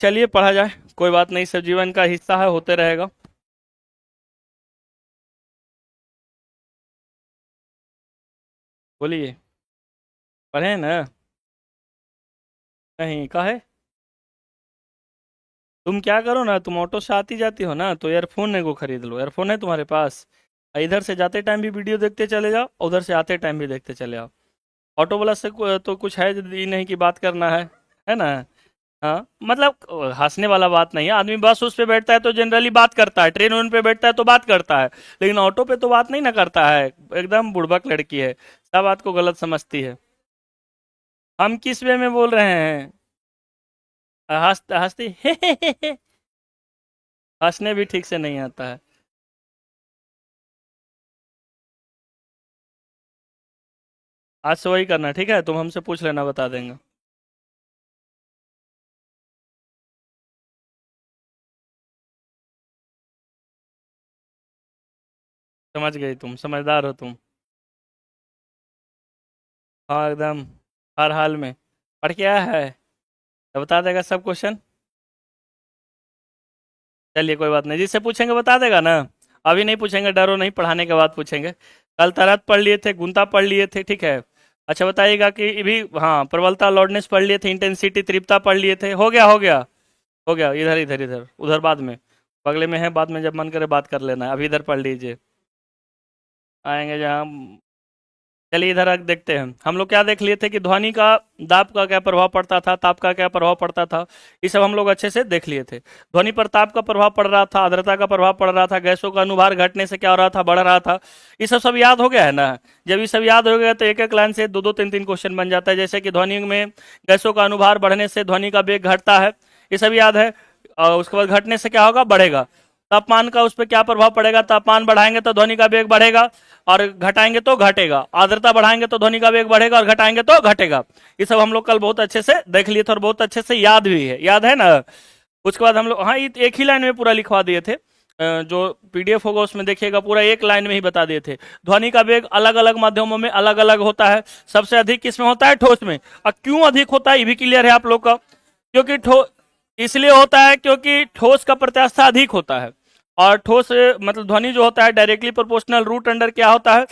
चलिए पढ़ा जाए, कोई बात नहीं, सब जीवन का हिस्सा है, होते रहेगा। बोलिए। पढ़े ना? नहीं, काहे? तुम क्या करो ना, तुम ऑटो से आती जाती हो ना, तो ईयरफोन को खरीद लो। ईयरफोन है तुम्हारे पास? इधर से जाते टाइम भी वीडियो देखते चले जाओ, उधर से आते टाइम भी देखते चले आओ। ऑटो वाला से तो कुछ है ही नहीं कि बात करना है ना? हाँ, मतलब हंसने वाला बात नहीं है। आदमी बस उस पे बैठता है तो जनरली बात करता है, ट्रेन उन पे बैठता है तो बात करता है, लेकिन ऑटो पे तो बात नहीं ना करता है। एकदम बुड़बक लड़की है, सब बात को गलत समझती है। हम किस वे में बोल रहे हैं? हंसते हंसते हे। हंसने भी ठीक से नहीं आता है। आज से वही करना, ठीक है? तुम हमसे पूछ लेना, बता देंगे। समझ गई, तुम समझदार हो तुम। हाँ एकदम, हर हाल में। पढ़ के आया है तो बता देगा सब क्वेश्चन। चलिए कोई बात नहीं, जिससे पूछेंगे बता देगा ना। अभी नहीं पूछेंगे, डरो नहीं, पढ़ाने के बाद पूछेंगे। कल तरत पढ़ लिए थे, गुंता पढ़ लिए थे, ठीक है? अच्छा बताइएगा कि ये भी, हाँ, प्रबलता लॉर्डनेस पढ़ लिए थे, इंटेंसिटी तीव्रता पढ़ लिए थे। हो गया, हो गया। हो गया, इधर इधर इधर, उधर बाद में। बगले में है, बाद में जब मन करे बात कर लेना है, अभी इधर पढ़ लीजिए। आएंगे जहाँ। चलिए इधर देखते हैं। हम लोग क्या देख लिए थे कि ध्वनि का दाब का क्या प्रभाव पड़ता था, ताप का क्या प्रभाव पड़ता था। ये सब हम लोग अच्छे से देख लिए थे। ध्वनि पर ताप का प्रभाव पड़ रहा था, आर्द्रता का प्रभाव पड़ रहा था, गैसों का अनुभार घटने से क्या हो रहा था, बढ़ रहा था। ये सब सब याद हो गया है ना? जब ये सब याद हो गया तो एक एक लाइन से दो दो तीन तीन क्वेश्चन बन जाता है। जैसे कि ध्वनि में गैसों का अनुभार बढ़ने से ध्वनि का वेग घटता है, ये सब याद है। और उसके बाद घटने से क्या होगा, बढ़ेगा। तापमान का उस पर क्या प्रभाव पड़ेगा, तापमान बढ़ाएंगे तो ध्वनि का वेग बढ़ेगा और घटाएंगे तो घटेगा। आर्द्रता बढ़ाएंगे तो ध्वनि का वेग बढ़ेगा और घटाएंगे तो घटेगा। ये सब हम लोग कल बहुत अच्छे से देख लिए थे और बहुत अच्छे से याद भी है, याद है ना? उसके बाद हम लोग, हाँ, ये एक ही लाइन में पूरा लिखवा दिए थे। जो पीडीएफ होगा उसमें देखिएगा, पूरा एक लाइन में ही बता दिए थे। ध्वनि का वेग अलग अलग माध्यमों में अलग अलग होता है। सबसे अधिक किसमें होता है, ठोस में। और क्यों अधिक होता है ये भी क्लियर है आप लोग का? क्योंकि ठोस इसलिए होता है क्योंकि ठोस का प्रत्यास्था अधिक होता है। और ठोस मतलब ध्वनि जो होता है डायरेक्टली प्रोपोर्शनल रूट अंडर क्या होता है,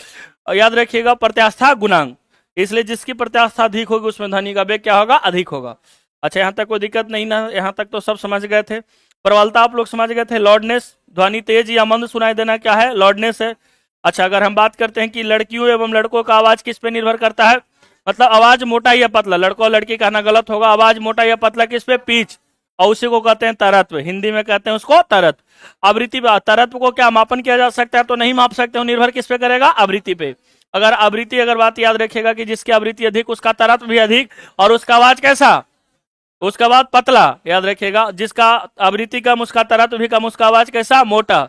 याद रखिएगा, प्रत्यास्था गुणांक। इसलिए जिसकी प्रत्यास्था अधिक होगी उसमें ध्वनि का वेग क्या होगा, अधिक होगा। अच्छा, यहाँ तक कोई दिक्कत नहीं ना? यहाँ तक तो सब समझ गए थे। प्रबलता आप लोग समझ गए थे। लॉर्डनेस, ध्वनि तेज या मंद सुनाई देना, क्या है, लॉर्डनेस है। अच्छा, अगर हम बात करते हैं कि लड़कियों एवं लड़कों का आवाज किस पे निर्भर करता है, मतलब आवाज मोटा या पतला, लड़कों और लड़की कहना गलत होगा, आवाज मोटा या पतला किस पे, पिच। और उसी को कहते हैं तरत्व, हिंदी में कहते हैं उसको तरत्व। आवृत्ति पे, तरत्व को क्या मापन किया जा सकता है, तो नहीं माप सकते हो, निर्भर किस पे करेगा, आवृत्ति पे। अगर आवृत्ति, अगर बात याद रखिएगा कि जिसकी आवृत्ति अधिक उसका तरत्व भी अधिक, और उसका आवाज कैसा, उसका आवाज पतला। याद रखिएगा, जिसका आवृत्ति कम उसका तरत्व भी कम, उसका आवाज कैसा, मोटा।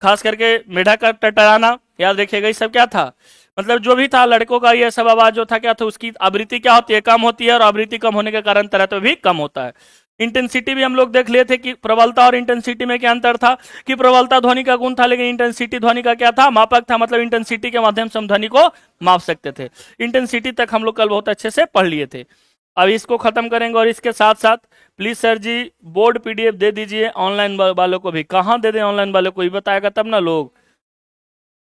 खास करके मेढा का टटराना, याद रखिएगा, ये सब क्या था, मतलब जो भी था लड़कों का ये सब आवाज जो था क्या था, उसकी आवृत्ति क्या होती है, कम होती है, और आवृत्ति कम होने के कारण तरत्व भी कम होता है। इंटेंसिटी भी हम लोग देख लिए थे कि प्रबलता और इंटेंसिटी में क्या अंतर था, कि प्रबलता ध्वनि का गुण था लेकिन इंटेंसिटी ध्वनि का क्या था, मापक था। मतलब इंटेंसिटी के माध्यम से हम ध्वनि को माप सकते थे। इंटेंसिटी तक हम लोग कल बहुत अच्छे से पढ़ लिए थे। अब इसको खत्म करेंगे और इसके साथ साथ please sir ji board PDF दे दीजिए ऑनलाइन वालों को भी। कहाँ दे दें ऑनलाइन वालों को, ये बताएगा तब ना लोग।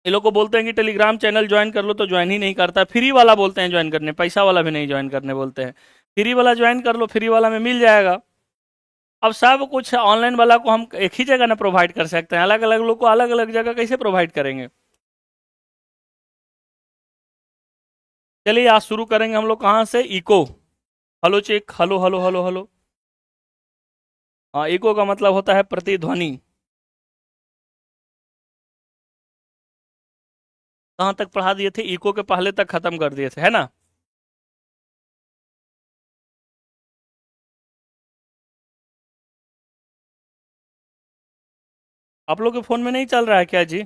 ये लोग को बोलते हैं कि टेलीग्राम चैनल ज्वाइन कर लो तो ज्वाइन ही नहीं करता। फ्री वाला बोलते हैं ज्वाइन करने, पैसा वाला भी नहीं ज्वाइन करने बोलते हैं। फ्री वाला ज्वाइन कर लो, फ्री वाला में मिल जाएगा। अब सब कुछ ऑनलाइन वाला को हम एक ही जगह ना प्रोवाइड कर सकते हैं, अलग अलग लोग को अलग अलग जगह कैसे प्रोवाइड करेंगे? चलिए आज शुरू करेंगे हम लोग कहाँ से, echo. Hello check, hello hello hello hello. हाँ, इको का मतलब होता है प्रतिध्वनि। कहाँ तक पढ़ा दिए थे, इको के पहले तक खत्म कर दिए थे, है ना? आप लोग के फोन में नहीं चल रहा है क्या जी?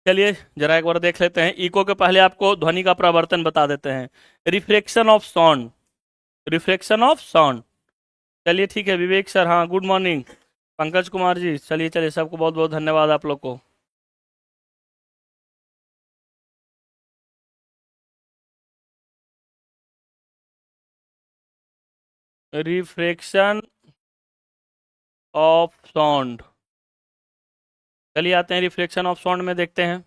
चलिए जरा एक बार देख लेते हैं। इको के पहले आपको ध्वनि का प्रवर्तन बता देते हैं। Reflection of sound, reflection of sound. चलिए ठीक है विवेक सर, हाँ गुड मॉर्निंग। पंकज कुमार जी, चलिए चलिए, सबको बहुत बहुत धन्यवाद आप लोग को। रिफ्रैक्शन ऑफ साउंड, चलिए आते हैं रिफ्लेक्शन ऑफ साउंड में, देखते हैं।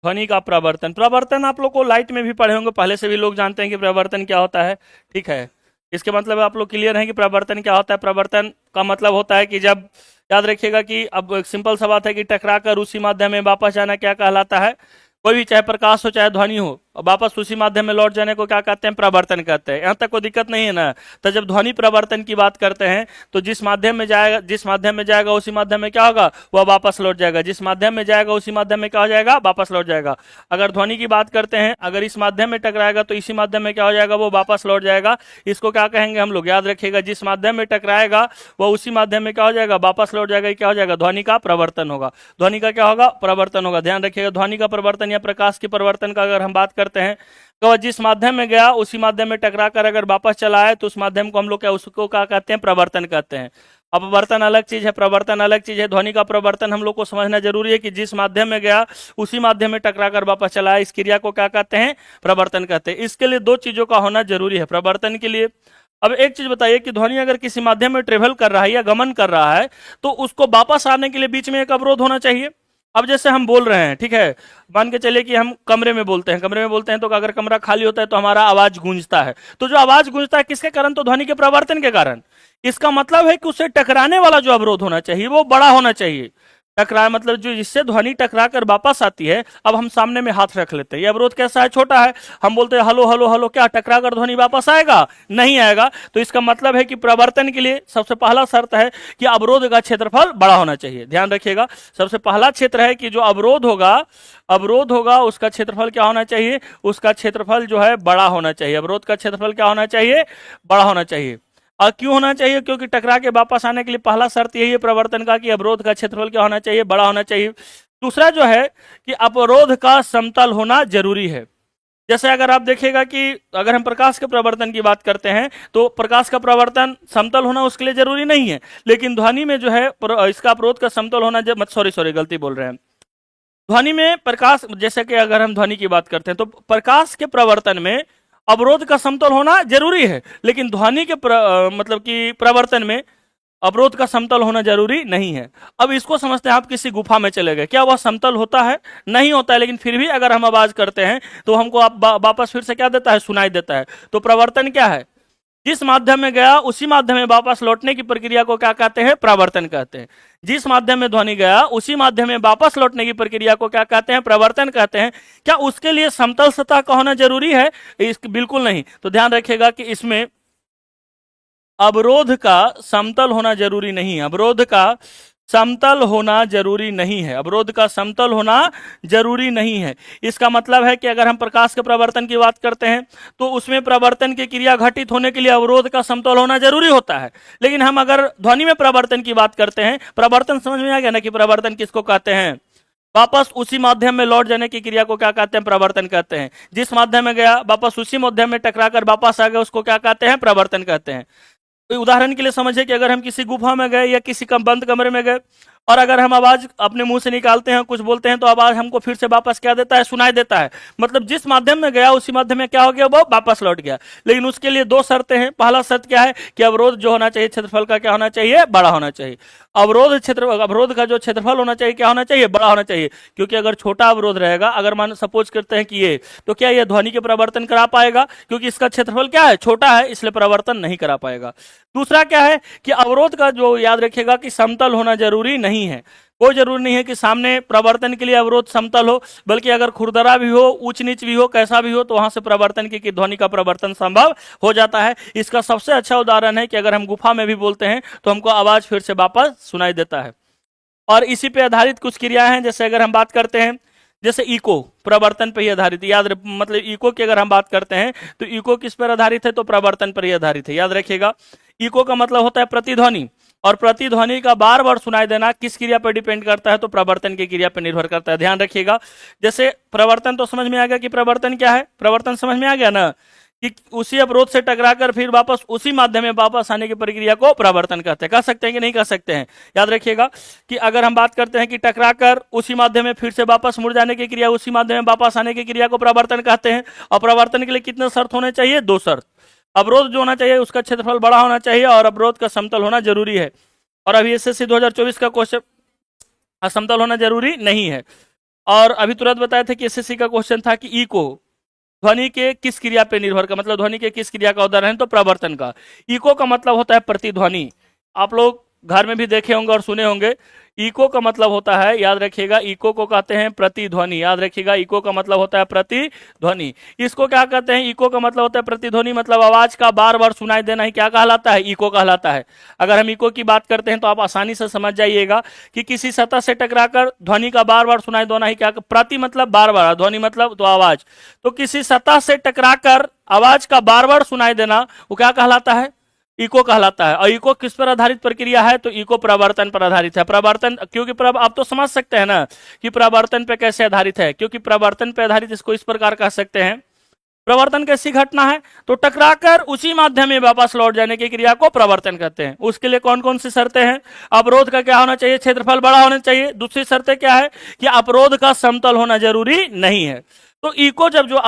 ध्वनि का प्रवर्तन, प्रवर्तन आप लोग को लाइट में भी पढ़े होंगे, पहले से भी लोग जानते हैं कि प्रवर्तन क्या होता है। ठीक है, इसके मतलब आप लोग क्लियर हैं कि प्रवर्तन क्या होता है। प्रवर्तन का मतलब होता है कि जब, याद रखिएगा कि अब एक सिंपल सा बात है कि टकरा कर उसी माध्यम में वापस जाना क्या कहलाता है। कोई भी, चाहे प्रकाश हो चाहे ध्वनि हो, और वापस उसी माध्यम में लौट जाने को क्या कहते हैं, प्रवर्तन कहते हैं। यहाँ तक कोई दिक्कत नहीं है ना। तो जब ध्वनि प्रवर्तन की बात करते हैं तो जिस माध्यम में जाएगा उसी माध्यम में क्या होगा, वह वापस लौट जाएगा। जिस माध्यम में जाएगा उसी माध्यम में क्या हो जाएगा, वापस लौट जाएगा। अगर ध्वनि की बात करते हैं, अगर इस माध्यम में टकराएगा तो इसी माध्यम में क्या हो जाएगा, वो वापस लौट जाएगा। इसको क्या कहेंगे हम लोग, याद रखिएगा, जिस माध्यम में टकराएगा वह उसी माध्यम में क्या हो जाएगा, वापस लौट जाएगा। क्या हो जाएगा, ध्वनि का प्रवर्तन होगा। ध्वनि का क्या होगा, प्रवर्तन होगा। ध्यान रखिएगा, ध्वनि का प्रवर्तन या प्रकाश के प्रवर्तन का अगर हम बात करते हैं तो वह जिस माध्यम में गया उसी माध्यम में टकरा कर अगर वापस चला है तो उस माध्यम को हम लोग क्या, उसको क्या कहते हैं, प्रवर्तन कहते हैं। अपवर्तन अलग चीज है, प्रवर्तन अलग चीज है। ध्वनि का प्रवर्तन हम लोग को समझना जरूरी है कि जिस माध्यम में गया उसी माध्यम में टकरा कर वापस चला है, इस क्रिया को क्या कहते हैं, प्रवर्तन कहते हैं। इसके लिए दो चीजों का होना जरूरी है प्रवर्तन के लिए। अब एक चीज बताइए कि ध्वनि अगर किसी माध्यम में ट्रेवल कर रहा है या गमन कर रहा है तो उसको वापस आने के लिए बीच में एक अवरोध होना चाहिए। अब जैसे हम बोल रहे हैं, ठीक है, मान के चलिए कि हम कमरे में बोलते हैं, तो अगर कमरा खाली होता है तो हमारा आवाज गूंजता है। तो जो आवाज गूंजता है किसके कारण, तो ध्वनि के प्रवर्तन के कारण। इसका मतलब है कि उससे टकराने वाला जो अवरोध होना चाहिए वो बड़ा होना चाहिए। टकरा मतलब जो, जिससे ध्वनि टकरा कर वापस आती है। अब हम सामने में हाथ रख लेते हैं, ये अवरोध कैसा है, छोटा है। हम बोलते हैं हेलो हेलो हेलो, क्या टकरा कर ध्वनि वापस आएगा, नहीं आएगा। तो इसका मतलब है कि प्रवर्तन के लिए सबसे पहला शर्त है कि अवरोध का क्षेत्रफल बड़ा होना चाहिए। ध्यान रखिएगा, सबसे पहला क्षेत्र है कि जो अवरोध होगा उसका क्षेत्रफल क्या होना चाहिए, उसका क्षेत्रफल जो है बड़ा होना चाहिए। अवरोध का क्षेत्रफल क्या होना चाहिए, बड़ा होना चाहिए। और क्यों होना चाहिए, क्योंकि टकरा के वापस आने के लिए पहला शर्त यही है प्रवर्तन का कि अवरोध का क्षेत्रफल क्या होना चाहिए, बड़ा होना चाहिए। दूसरा जो है कि अवरोध का समतल होना जरूरी है। जैसे अगर आप देखिएगा कि अगर हम प्रकाश के प्रवर्तन की बात करते हैं तो प्रकाश का प्रवर्तन समतल होना उसके लिए जरूरी नहीं है, लेकिन ध्वनि में जो है इसका अवरोध का समतल होना, जब सॉरी गलती बोल रहे हैं, ध्वनि में प्रकाश, जैसे कि अगर हम ध्वनि की बात करते हैं तो प्रकाश के प्रवर्तन में अवरोध का समतल होना जरूरी है, लेकिन ध्वनि के मतलब कि प्रवर्तन में अवरोध का समतल होना जरूरी नहीं है। अब इसको समझते हैं, आप किसी गुफा में चले गए, क्या वह समतल होता है, नहीं होता है, लेकिन फिर भी अगर हम आवाज करते हैं तो हमको आप वापस फिर से क्या देता है, सुनाई देता है। तो प्रवर्तन क्या है, जिस माध्यम में गया उसी माध्यम में वापस लौटने की प्रक्रिया को क्या कहते हैं, प्रवर्तन कहते हैं। जिस माध्यम में ध्वनि गया उसी माध्यम में वापस लौटने की प्रक्रिया को क्या कहते हैं, प्रवर्तन कहते हैं। क्या उसके लिए समतल सतह का होना जरूरी है, बिल्कुल नहीं। तो ध्यान रखिएगा कि इसमें अवरोध का समतल होना जरूरी नहीं है, अवरोध का समतल होना जरूरी नहीं है, अवरोध का समतल होना जरूरी नहीं है। इसका मतलब है कि अगर हम प्रकाश के प्रवर्तन की बात करते हैं तो उसमें प्रवर्तन की क्रिया घटित होने के लिए अवरोध का समतल होना जरूरी होता है। लेकिन हम अगर ध्वनि में प्रवर्तन की बात करते हैं, प्रवर्तन समझ में आ गया ना कि प्रवर्तन किसको कहते हैं, वापस उसी माध्यम में लौट जाने की क्रिया को क्या कहते हैं, प्रवर्तन कहते हैं। जिस माध्यम में गया वापस उसी माध्यम में टकराकर वापस आ गया उसको क्या कहते हैं, प्रवर्तन कहते हैं। तो उदाहरण के लिए समझिए कि अगर हम किसी गुफा में गए या किसी बंद कमरे में गए और अगर हम आवाज अपने मुंह से निकालते हैं, कुछ बोलते हैं, तो आवाज हमको फिर से वापस क्या देता है, सुनाई देता है। मतलब जिस माध्यम में गया उसी माध्यम में क्या हो गया, वो वापस लौट गया। लेकिन उसके लिए दो शर्तें हैं। पहला शर्त क्या है कि अवरोध जो होना चाहिए क्षेत्रफल का क्या होना चाहिए, बड़ा होना चाहिए। अवरोध का जो क्षेत्रफल होना चाहिए क्या होना चाहिए, बड़ा होना चाहिए। क्योंकि अगर छोटा अवरोध रहेगा, अगर मान सपोज करते हैं कि ये, तो क्या ये ध्वनि के प्रवर्तन करा पाएगा, क्योंकि इसका क्षेत्रफल क्या है, छोटा है, इसलिए प्रवर्तन नहीं करा पाएगा। दूसरा क्या है कि अवरोध का जो, याद रखिएगा कि समतल होना जरूरी नहीं है। कोई जरूरी नहीं है कि सामने प्रवर्तन के लिए अवरोध समतल हो, बल्कि अगर खुरदरा भी हो, ऊंच नीच भी हो, कैसा भी हो, तो वहां से प्रवर्तन की ध्वनि का प्रवर्तन संभव हो जाता है। इसका सबसे अच्छा उदाहरण है कि अगर हम गुफा में भी बोलते हैं तो हमको आवाज फिर से वापस सुनाई देता है। और इसी पे आधारित कुछ क्रियाएं हैं। जैसे अगर हम बात करते हैं, जैसे इको प्रवर्तन पर ही आधारित, मतलब इको की अगर हम बात करते हैं तो इको किस पर आधारित है, तो प्रवर्तन पर ही आधारित है। याद रखिएगा, इको का मतलब होता है प्रतिध्वनि, और प्रतिध्वनि का बार बार सुनाई देना किस क्रिया पर डिपेंड करता है? तो प्रवर्तन की क्रिया पर निर्भर करता है। ध्यान रखिएगा, जैसे प्रवर्तन तो समझ में आ गया कि प्रवर्तन क्या है, प्रवर्तन समझ में आ गया ना, कि उसी अवरोध से टकराकर फिर वापस उसी माध्यम में वापस आने की प्रक्रिया को प्रवर्तन कहते हैं। कह सकते हैं कि नहीं कह सकते हैं? याद रखिएगा कि अगर हम बात करते हैं कि टकराकर उसी माध्यम में फिर से वापस मुड़ जाने की क्रिया, उसी माध्यम में वापस आने की क्रिया को प्रवर्तन कहते हैं। और प्रवर्तन के लिए कितने शर्त होने चाहिए? 2 शर्त। अवरोध जो होना चाहिए उसका क्षेत्रफल बड़ा होना चाहिए और अवरोध का समतल होना जरूरी है। और अभी एसएससी 2024 का क्वेश्चन समतल होना जरूरी नहीं है। और अभी तुरंत बताया था कि एसएससी का क्वेश्चन था कि इको ध्वनि के किस क्रिया पे निर्भर का, मतलब ध्वनि के किस क्रिया का उदाहरण है? तो प्रवर्तन का। इको का मतलब होता है प्रतिध्वनि। आप लोग घर में भी देखे होंगे और सुने होंगे। इको का मतलब होता है, याद रखिएगा, इको को कहते हैं प्रतिध्वनि। याद रखिएगा, इको का मतलब होता है प्रतिध्वनि। इसको क्या कहते हैं? इको का मतलब होता है प्रतिध्वनि, मतलब आवाज का बार बार सुनाई देना ही क्या कहलाता है? इको कहलाता है। अगर हम इको की बात करते हैं तो आप आसानी से समझ जाइएगा कि किसी सतह से टकराकर ध्वनि का बार बार सुनाई देना ही क्या, प्रति मतलब बार बार, ध्वनि मतलब तो आवाज। तो किसी सतह से टकराकर आवाज का बार बार सुनाई देना वो क्या कहलाता है? इको कहलाता है। और इको किस पर आधारित प्रक्रिया है? तो इको प्रवर्तन पर आधारित है। प्रवर्तन, क्योंकि आप तो समझ सकते हैं ना कि प्रवर्तन पे कैसे आधारित है, क्योंकि प्रवर्तन पे आधारित इसको इस प्रकार कह सकते हैं, प्रवर्तन कैसी घटना है? तो टकराकर उसी माध्यम में वापस लौट जाने की क्रिया को प्रवर्तन कहते हैं। उसके लिए कौन कौन सी शर्तें हैं? अवरोध का क्या होना चाहिए? क्षेत्रफल बड़ा होना चाहिए। दूसरी शर्तें क्या है? कि अवरोध का समतल होना जरूरी नहीं है। तो इको जब जो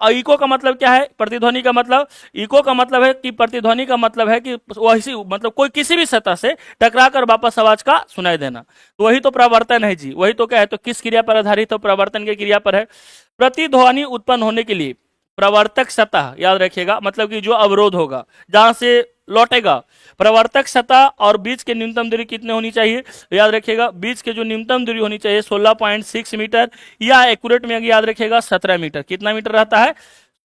इको का मतलब क्या है? प्रतिध्वनि का मतलब, इको का मतलब है कि प्रतिध्वनि का मतलब है कि वही, मतलब कोई किसी भी सतह से टकराकर वापस आवाज का सुनाई देना, तो वही तो प्रवर्तन है जी। वही तो क्या है? तो किस क्रिया पर आधारित है? प्रवर्तन की क्रिया पर है। प्रतिध्वनि उत्पन्न होने के लिए प्रवर्तक सतह, याद रखिएगा, मतलब कि जो अवरोध होगा जहां से लौटेगा, प्रवर्तक सतह और बीच के न्यूनतम दूरी कितने होनी चाहिए? याद रखिएगा, बीच के जो न्यूनतम दूरी होनी चाहिए 16.6 मीटर, या एक्यूरेट में याद रखिएगा 17 मीटर। कितना मीटर रहता है?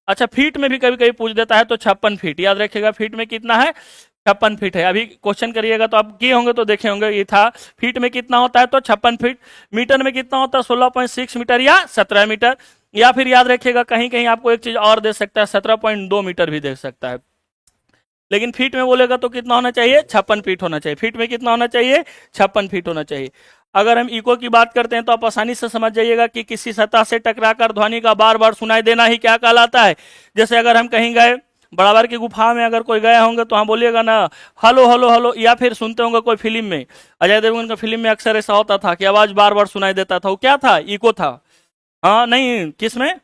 अच्छा, फीट में भी कभी कभी पूछ देता है तो 56 फीट। याद रखिएगा, फीट में कितना है? 56 फीट है। अभी क्वेश्चन करिएगा तो आप किए होंगे तो देखे होंगे, ये था फीट में कितना होता है तो 56 फीट। मीटर में कितना होता है? 16.6 मीटर या 17 मीटर। या फिर याद रखिएगा कहीं कहीं आपको एक चीज और दे सकता है, 17.2 मीटर भी दे सकता है। लेकिन फीट में बोलेगा तो कितना होना चाहिए? 56 फीट होना चाहिए। फीट में कितना होना चाहिए? 56 फीट होना चाहिए। अगर हम इको की बात करते हैं तो आप आसानी से समझ जाइएगा कि किसी सतह से टकराकर ध्वनि का बार बार सुनाई देना ही क्या कहलाता है? जैसे अगर हम कहीं गए, बड़ावर की गुफा में अगर कोई गए होंगे तो हम बोलिएगा ना हेलो हेलो हेलो, या फिर सुनते होंगे कोई फिल्म में, अजय देवगन का फिल्म में अक्सर ऐसा होता था कि आवाज बार बार सुनाई देता था। वो क्या था? इको था। हाँ नहीं, किस में?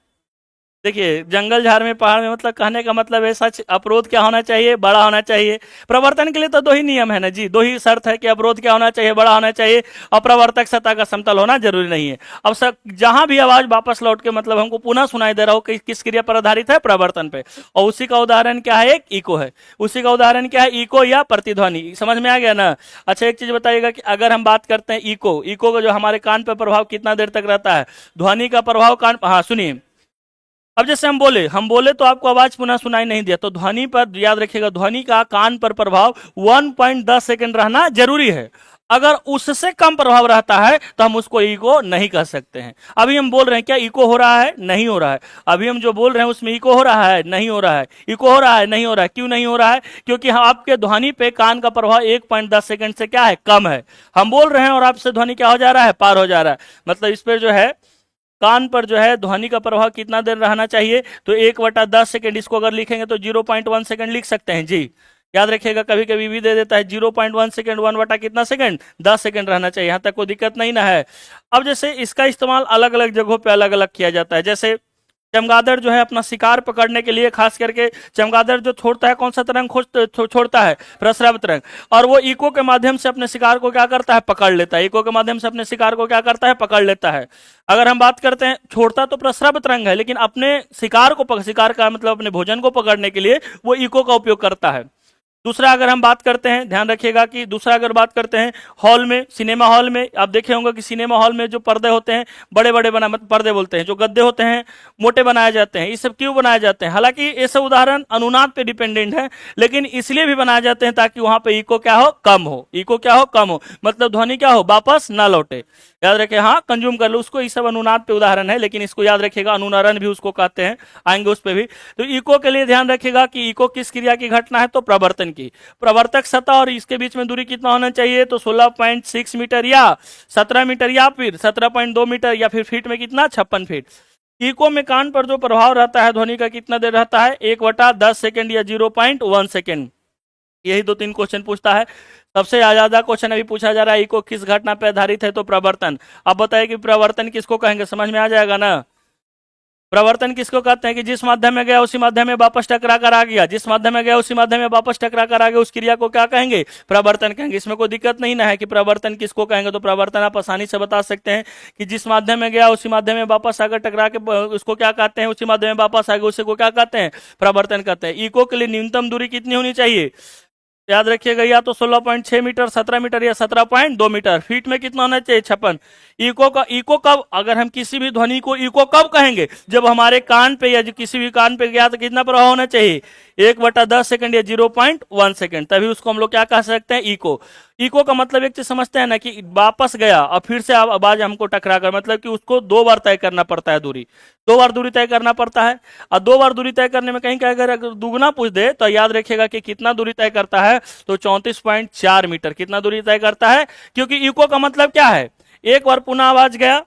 देखिए, जंगल झाड़ में, पहाड़ में, मतलब कहने का मतलब है सच अवरोध क्या होना चाहिए? बड़ा होना चाहिए। प्रवर्तन के लिए तो 2 ही नियम है ना जी, 2 ही शर्त है कि अवरोध क्या होना चाहिए? बड़ा होना चाहिए, और प्रवर्तक सतह का समतल होना जरूरी नहीं है। अब सर जहां भी आवाज वापस लौट के मतलब हमको पुनः सुनाई दे रहा हो, किस क्रिया पर आधारित है? प्रवर्तन पे। और उसी का उदाहरण क्या है? एक इको है। उसी का उदाहरण क्या है? इको या प्रतिध्वनि। समझ में आ गया ना? अच्छा, एक चीज बताइएगा कि अगर हम बात करते हैं इको का जो हमारे कान पर प्रभाव कितना देर तक रहता है? ध्वनि का प्रभाव कान, हाँ सुनिए, अब जैसे हम बोले तो आपको आवाज पुनः सुनाई नहीं दिया, तो ध्वनि पर याद रखिएगा, ध्वनि का कान पर प्रभाव 1.10 सेकंड रहना जरूरी है। अगर उससे कम प्रभाव रहता है तो हम उसको इको नहीं कह सकते हैं। अभी हम बोल रहे हैं, क्या इको हो रहा है? नहीं हो रहा है। अभी हम जो बोल रहे हैं उसमें इको हो रहा है? नहीं हो रहा है। इको हो रहा है? नहीं हो रहा है। क्यों नहीं हो रहा है? क्योंकि आपके ध्वनि पे कान का प्रभाव 1.10 सेकंड से क्या है? कम है। हम बोल रहे हैं और आपसे ध्वनि क्या हो जा रहा है? पार हो जा रहा है। मतलब इस पर जो है कान पर जो है ध्वनि का प्रभाव कितना देर रहना चाहिए? तो 1/10 सेकंड। इसको अगर लिखेंगे तो 0.1 सेकंड लिख सकते हैं जी। याद रखिएगा, कभी कभी भी दे देता है 0.1 सेकंड, 1 बटा कितना सेकंड? 10 सेकंड रहना चाहिए। यहां तक कोई दिक्कत नहीं ना है। अब जैसे इसका इस्तेमाल अलग अलग जगहों पे अलग अलग किया जाता है। जैसे चमगादड़ जो है अपना शिकार पकड़ने के लिए, खास करके चमगादड़ जो छोड़ता है, कौन सा तरंग छोड़ता है? प्रस्राव तरंग। और वो इको के माध्यम से अपने शिकार को क्या करता है? पकड़ लेता है। इको के माध्यम से अपने शिकार को क्या करता है? पकड़ लेता है। अगर हम बात करते हैं, छोड़ता तो प्रस्राव तरंग है, लेकिन अपने शिकार का मतलब अपने भोजन को पकड़ने के लिए वो इको का उपयोग करता है। दूसरा अगर हम बात करते हैं, ध्यान रखिएगा कि दूसरा अगर बात करते हैं हॉल में, सिनेमा हॉल में, आप देखे होंगे कि सिनेमा हॉल में जो पर्दे होते हैं बड़े बड़े मतलब पर्दे बोलते हैं, जो गद्दे होते हैं मोटे बनाए जाते हैं। ये सब क्यों बनाए जाते हैं? हालांकि ये सब उदाहरण अनुनाद पे डिपेंडेंट है, लेकिन इसलिए भी बनाए जाते हैं ताकि वहां पे इको क्या हो? कम हो। इको क्या हो? कम हो। मतलब ध्वनि क्या हो? वापस ना लौटे। याद रखे, हाँ कंज्यूम कर लो उसको। ये सब अनुनाद पे उदाहरण है, लेकिन इसको याद रखिएगा, अनुनरण भी उसको कहते हैं, आएंगे उस पर भी। तो इको के लिए ध्यान रखिएगा कि इको किस क्रिया की घटना है? तो प्रवर्तन की। प्रवर्तक सतह और इसके बीच में दूरी कितना होना चाहिए, तो 16.6 मीटर या 17 मीटर या फिर 17.2 मीटर या फिर फीट में कितना, 56 फीट। इको में कान पर जो प्रभाव रहता है ध्वनि का कितना देर रहता है, 1/10 सेकेंड या 0.1 सेकेंड। यही 2-3 क्वेश्चन पूछता है। सबसे ज्यादा क्वेश्चन अभी पूछा जा रहा है इको किस घटना पर आधारित है, तो प्रवर्तन। अब बताइए कि प्रवर्तन किसको कहेंगे, समझ में आ जाएगा ना। प्रवर्तन किसको कहते हैं कि जिस माध्यम में गया उसी माध्यम में वापस टकरा कर आ गया, जिस माध्यम में गया उसी माध्यम में वापस टकरा कर आ गया, उस क्रिया को क्या कहेंगे, प्रवर्तन कहेंगे। इसमें कोई दिक्कत नहीं ना है कि प्रवर्तन किसको कहेंगे, तो प्रवर्तन आप आसानी से बता सकते हैं कि जिस माध्यम में गया उसी माध्यम में वापस आकर टकरा के उसको क्या कहते हैं, उसी माध्यम में वापस आ गया उसे को क्या कहते हैं, प्रवर्तन कहते हैं। इको के लिए न्यूनतम दूरी कितनी होनी चाहिए, याद रखिएगा, या तो 16.6 मीटर, 17 मीटर या 17.2 मीटर। फीट में कितना होना चाहिए, 56। इको कब, अगर हम किसी भी ध्वनि को इको कब कहेंगे, जब हमारे कान पे या जो किसी भी कान पे गया तो कितना प्रभाव होना चाहिए, 1/10 सेकंड या 0.1 सेकंड, तभी उसको हम लोग क्या कह सकते हैं, इको। इको का मतलब एक चीज समझते हैं ना कि वापस गया और फिर से आवाज हमको टकरा कर, मतलब कि उसको 2 बार तय करना पड़ता है दूरी, 2 बार दूरी तय करना पड़ता है। और 2 बार दूरी तय करने में कहीं क्या, अगर दुगना पूछ दे तो याद रखिएगा कि कितना दूरी तय करता है, तो 34.4 मीटर कितना दूरी तय करता है। क्योंकि इको का मतलब क्या है, एक बार पुनः आवाज गया,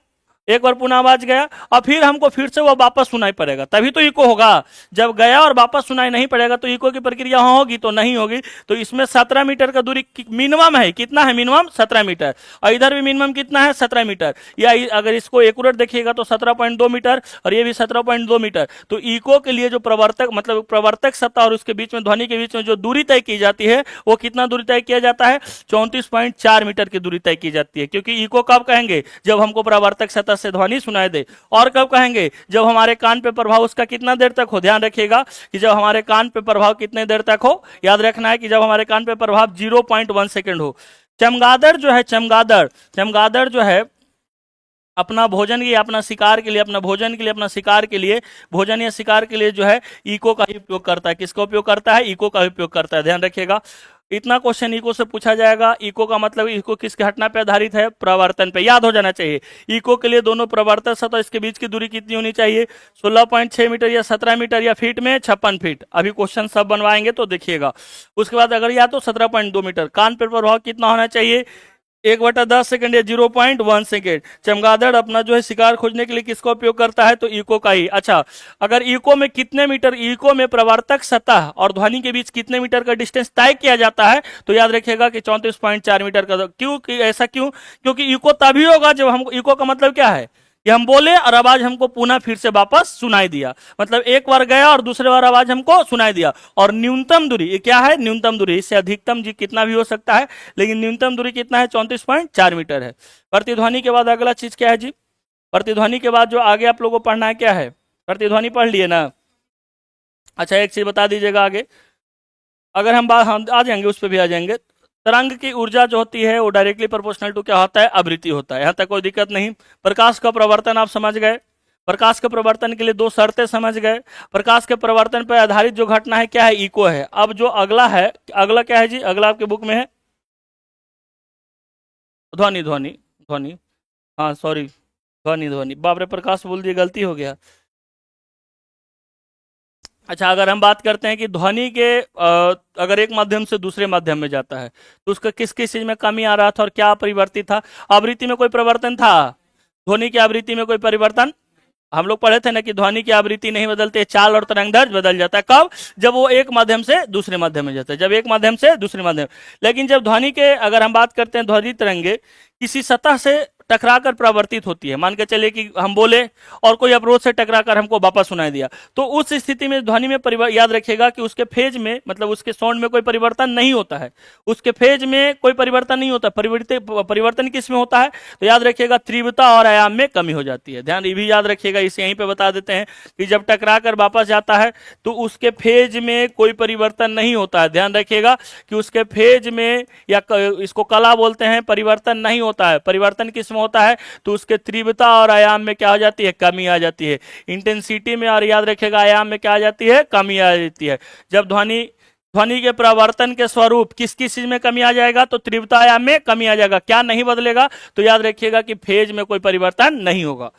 एक बार पुनः आवाज गया और फिर हमको फिर से वो वापस सुनाई पड़ेगा, तभी तो इको होगा। जब गया और वापस सुनाई नहीं पड़ेगा तो इको की प्रक्रिया होगी, तो नहीं होगी। तो इसमें 17 मीटर का दूरी मिनिमम है, कितना है मिनिमम, 17 मीटर, और इधर भी मिनिमम कितना है, 17 मीटर। या अगर इसको एक्यूरेट देखिएगा तो 17.2 मीटर और ये भी 17.2 मीटर। तो इको के लिए जो प्रवर्तक मतलब प्रवर्तक सतह और उसके बीच में ध्वनि के बीच में जो दूरी तय की जाती है वो कितना दूरी तय किया जाता है, 34.4 मीटर की दूरी तय की जाती है। क्योंकि इको कब कहेंगे, जब हमको प्रवर्तक सतह से ध्वनि सुनाई दे। और कब कहेंगे, जब हमारे कान पे प्रभाव उसका कितना देर तक हो, ध्यान रखिएगा कि जब हमारे कान पे प्रभाव कितने देर तक हो, याद रखना है कि जब हमारे कान पे प्रभाव 0.1 सेकंड हो। चमगादड़ जो है, चमगादड़ जो है अपना भोजन या अपना शिकार के लिए, अपना भोजन के लिए, अपना शिकार के लिए, भोजन या शिकार के लिए जो है इको का ही उपयोग करता है। किसका उपयोग करता है, इको का उपयोग करता है, ध्यान रखिएगा। इतना क्वेश्चन इको से पूछा जाएगा। इको का मतलब इको किस घटना पे आधारित है, प्रवर्तन पे, याद हो जाना चाहिए। इको के लिए दोनों प्रवर्तक सतह इसके बीच की दूरी कितनी होनी चाहिए, 16.6 मीटर या 17 मीटर या फीट में 56 फीट। अभी क्वेश्चन सब बनवाएंगे तो देखिएगा। उसके बाद अगर या तो 17.2 मीटर। कान पर प्रभाव कितना होना चाहिए, 1/10 सेकंड या 0.1 सेकंड। चमगादड़ अपना जो है शिकार खोजने के लिए किसका उपयोग करता है, तो इको का ही। अच्छा, अगर इको में कितने मीटर, इको में प्रवर्तक सतह और ध्वनि के बीच कितने मीटर का डिस्टेंस तय किया जाता है, तो याद रखिएगा कि 34.4 मीटर का। क्यों, ऐसा क्यों, क्योंकि इको तभी होगा जब हमको, इको का मतलब क्या है कि हम बोले और आवाज हमको पुनः फिर से वापस सुनाई दिया, मतलब एक बार गया और दूसरे बार आवाज हमको सुनाई दिया। और न्यूनतम दूरी, ये क्या है, न्यूनतम दूरी, इससे अधिकतम जी कितना भी हो सकता है, लेकिन न्यूनतम दूरी कितना है, 34.4 मीटर है। प्रतिध्वनि के बाद अगला चीज क्या है जी, प्रतिध्वनि के बाद जो आगे आप लोगों को पढ़ना है क्या है, प्रतिध्वनि पढ़ लिए ना। अच्छा, एक चीज बता दीजिएगा आगे, अगर हम आ जाएंगे उस पर भी आ जाएंगे। तरंग की ऊर्जा जो होती है वो डायरेक्टली प्रोपोर्शनल टू क्या होता है, आवृत्ति होता है। यहाँ तक कोई दिक्कत नहीं। प्रकाश का प्रवर्तन आप समझ गए। प्रकाश के प्रवर्तन के लिए 2 शर्तें समझ गए। प्रकाश के प्रवर्तन पर आधारित जो घटना है क्या है, इको है। अब जो अगला है, अगला क्या है जी, अगला आपके बुक में है ध्वनि, ध्वनि, ध्वनि, हाँ सॉरी, ध्वनि, ध्वनि, बाप रे प्रकाश बोल दिए, गलती हो गया। अच्छा, अगर हम बात करते हैं कि ध्वनि के अगर एक माध्यम से दूसरे माध्यम में जाता है तो उसका किस किस चीज में कमी आ रहा था और क्या परिवर्तित था, आवृत्ति में कोई परिवर्तन था, ध्वनि की आवृत्ति में कोई परिवर्तन। हम लोग पढ़े थे ना कि ध्वनि की आवृत्ति नहीं बदलती है, चाल और तरंग दैर्ध्य बदल जाता है। कब, जब वो एक माध्यम से दूसरे माध्यम में जाता है, जब एक माध्यम से दूसरे माध्यम। लेकिन जब ध्वनि के, अगर हम बात करते हैं ध्वनि तरंगे किसी सतह से टकराकर प्रवर्तित होती है, मान के चलिए कि हम बोले और कोई अवरोध से टकराकर हमको वापस सुनाई दिया, तो उस स्थिति में ध्वनि में याद रखिएगा कि उसके फेज में, मतलब उसके साउंड में कोई परिवर्तन नहीं होता है, उसके फेज में कोई परिवर्तन नहीं होता। परिवर्तन किस में होता है, तो याद रखिएगा तीव्रता और आयाम में कमी हो जाती है। ध्यान ये भी याद रखिएगा, इसे यहीं पे बता देते हैं कि जब टकरा कर वापस जाता है तो उसके फेज में कोई परिवर्तन नहीं होता है। ध्यान रखिएगा कि उसके फेज में, या इसको कला बोलते हैं, परिवर्तन नहीं होता है। परिवर्तन किस होता है, तो उसके तीव्रता और आयाम में क्या हो जाती है, कमी आ जाती है। इंटेंसिटी में और याद रखेगा आयाम में क्या आ जाती है, कमी आ जाती है। जब ध्वनि के प्रवर्तन के स्वरूप किस किस चीज में कमी आ जाएगा, तो तीव्रता आयाम में कमी आ जाएगा। क्या नहीं बदलेगा, तो याद रखिएगा कि फेज में कोई परिवर्तन नहीं होगा।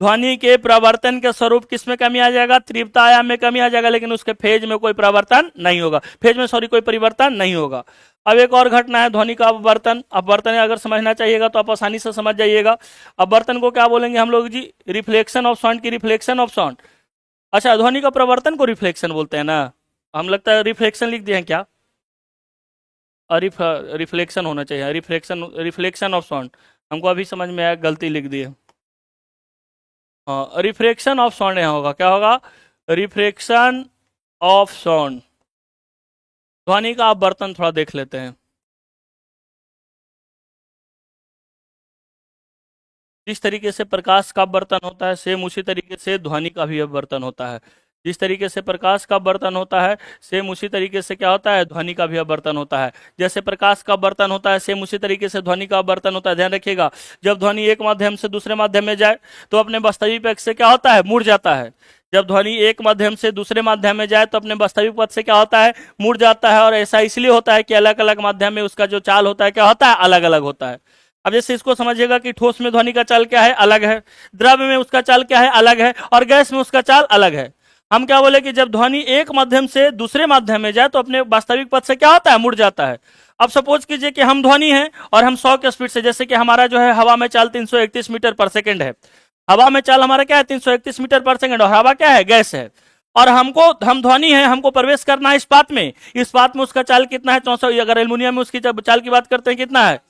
ध्वनि के प्रवर्तन के स्वरूप किस में कमी आ जाएगा, तीव्रता आयाम में कमी आ जाएगा, लेकिन उसके फेज में कोई परिवर्तन नहीं होगा, फेज में सॉरी कोई परिवर्तन नहीं होगा। अब एक और घटना है ध्वनि का अपवर्तन। अपवर्तन अगर समझना चाहिएगा तो आप आसानी से समझ जाइएगा। अपवर्तन को क्या बोलेंगे हम लोग जी, रिफ्लेक्शन ऑफ साउंड की रिफ्लेक्शन ऑफ साउंड। अच्छा, ध्वनि का प्रवर्तन को रिफ्लेक्शन बोलते हैं ना, हम लगता है रिफ्लेक्शन लिख दिए हैं क्या, रिफ्लेक्शन होना चाहिए, रिफ्लेक्शन ऑफ साउंड, हमको अभी समझ में आया, गलती लिख दी है। हाँ, रिफ्लेक्शन ऑफ साउंड यहाँ होगा, क्या होगा, रिफ्लेक्शन ऑफ साउंड। ध्वनि का अपवर्तन थोड़ा देख लेते हैं। जिस तरीके से प्रकाश का अपवर्तन होता है सेम उसी तरीके से ध्वनि का भी अपवर्तन होता है। जिस तरीके से प्रकाश का अपवर्तन होता है सेम उसी तरीके से क्या होता है, ध्वनि का भी अपवर्तन होता है। जैसे प्रकाश का अपवर्तन होता है सेम उसी तरीके से ध्वनि का अपवर्तन होता है। ध्यान रखिएगा, जब ध्वनि एक माध्यम से दूसरे माध्यम में जाए तो अपने वास्तविक पक्ष से क्या होता है, मुड़ जाता है। जब ध्वनि एक माध्यम से दूसरे माध्यम में जाए तो अपने वास्तविक पथ से क्या होता है, मुड़ जाता है। और ऐसा इसलिए होता है कि अलग अलग माध्यम में उसका जो चाल होता है क्या होता है, अलग अलग होता है। अब जैसे इसको समझिएगा कि ठोस में ध्वनि का चाल क्या है, अलग है, द्रव में उसका चाल क्या है, अलग है, और गैस में उसका चाल अलग है। हम क्या बोले कि जब ध्वनि एक माध्यम से दूसरे माध्यम में जाए तो अपने वास्तविक पथ से क्या होता है, मुड़ जाता है। अब सपोज कीजिए कि हम ध्वनि हैं और हम 100 के स्पीड से, जैसे कि हमारा जो है हवा में चाल 331 मीटर पर सेकंड है, हवा में चाल हमारा क्या है 331 मीटर पर सेकंड, और हवा क्या है, गैस है। और हम ध्वनि है, हमको प्रवेश करना है इस पात में उसका चाल कितना है, 64। अगर एल्युमिनियम में उसकी चाल की बात करते हैं कितना है,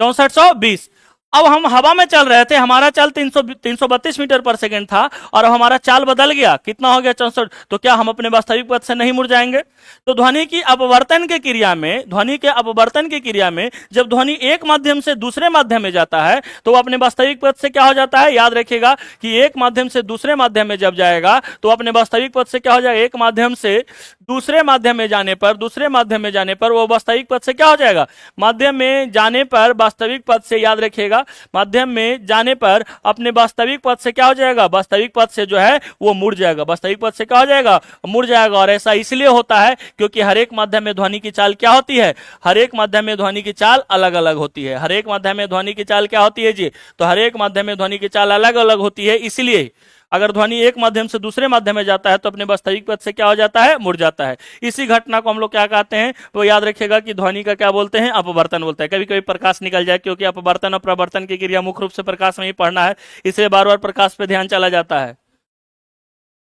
6420। अब हम हवा में चल रहे थे, हमारा चाल 332 मीटर पर सेकंड था, और अब हमारा चाल बदल गया, कितना हो गया 64। तो क्या हम अपने वास्तविक पथ से नहीं मुड़ जाएंगे। तो ध्वनि की अपवर्तन की क्रिया में, ध्वनि के अपवर्तन की क्रिया में जब ध्वनि एक माध्यम से दूसरे माध्यम में जाता है तो वो अपने वास्तविक पथ से क्या हो जाता है, याद रखिएगा कि एक माध्यम से दूसरे माध्यम में जब जाएगा तो अपने वास्तविक पथ से क्या हो जाएगा, एक माध्यम से दूसरे माध्यम में जाने पर, दूसरे माध्यम में जाने पर वो वास्तविक पथ से क्या हो जाएगा, माध्यम में जाने पर वास्तविक पथ से, याद रखिएगा, माध्यम में जाने पर अपने वास्तविक पथ से क्या हो जाएगा, वास्तविक पथ से जो है वो मुड़ जाएगा, वास्तविक पथ से क्या हो जाएगा, मुड़ जाएगा। और ऐसा इसलिए होता है क्योंकि हर एक माध्यम में ध्वनि की चाल क्या होती है, हर एक माध्यम में ध्वनि की चाल अलग अलग होती है। हर एक माध्यम में ध्वनि की चाल क्या होती है जी, तो हर एक माध्यम में ध्वनि की चाल अलग अलग होती है। इसलिए अगर ध्वनि एक माध्यम से दूसरे माध्यम में जाता है तो अपने वास्तविक पथ से क्या हो जाता है, मुड़ जाता है। इसी घटना को हम लोग क्या कहते हैं, वो याद रखिएगा कि ध्वनि का क्या बोलते हैं, अपवर्तन बोलते हैं। कभी कभी प्रकाश निकल जाए, क्योंकि अपवर्तन और प्रवर्तन की क्रिया मुख्य रूप से प्रकाश में ही पढ़ना है, इसलिए बार बार प्रकाश पे ध्यान चला जाता है।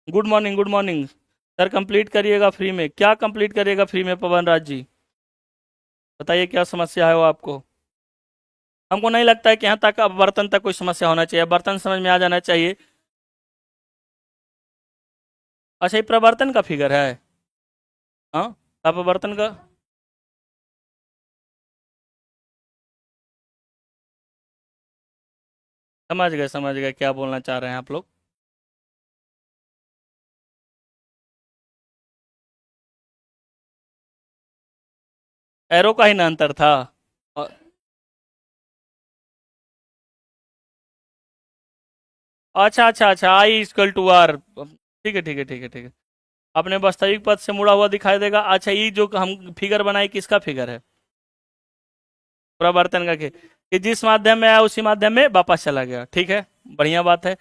Good morning, good morning sir. Complete करिएगा फ्री में, क्या कंप्लीट करिएगा फ्री में पवन राज जी, बताइए क्या समस्या है वो आपको। हमको नहीं लगता है कि यहाँ तक अपवर्तन तक कोई समस्या होना चाहिए, बर्तन समझ में आ जाना चाहिए। अच्छा, ये प्रवर्तन का फिगर है, हाँ, अपवर्तन का। समझ गए क्या बोलना चाह रहे हैं आप लोग। एरो का ही ना अंतर था। और- अच्छा अच्छा अच्छा, आई इक्वल टू आर, ठीक है ठीक है ठीक है ठीक है। अपने वास्तविक पद से मुड़ा हुआ दिखाई देगा। अच्छा, ये जो हम फिगर बनाए किसका फिगर है, प्रवर्तन का कि जिस माध्यम में आया उसी माध्यम में वापस चला गया, ठीक है, बढ़िया बात है।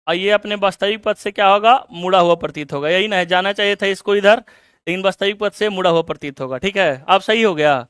और ये अपने वास्तविक पद से क्या होगा, मुड़ा हुआ प्रतीत होगा, यही ना है, जाना चाहिए था इसको इधर, लेकिन वास्तविक पद से मुड़ा हुआ प्रतीत होगा, ठीक है। अब सही हो गया,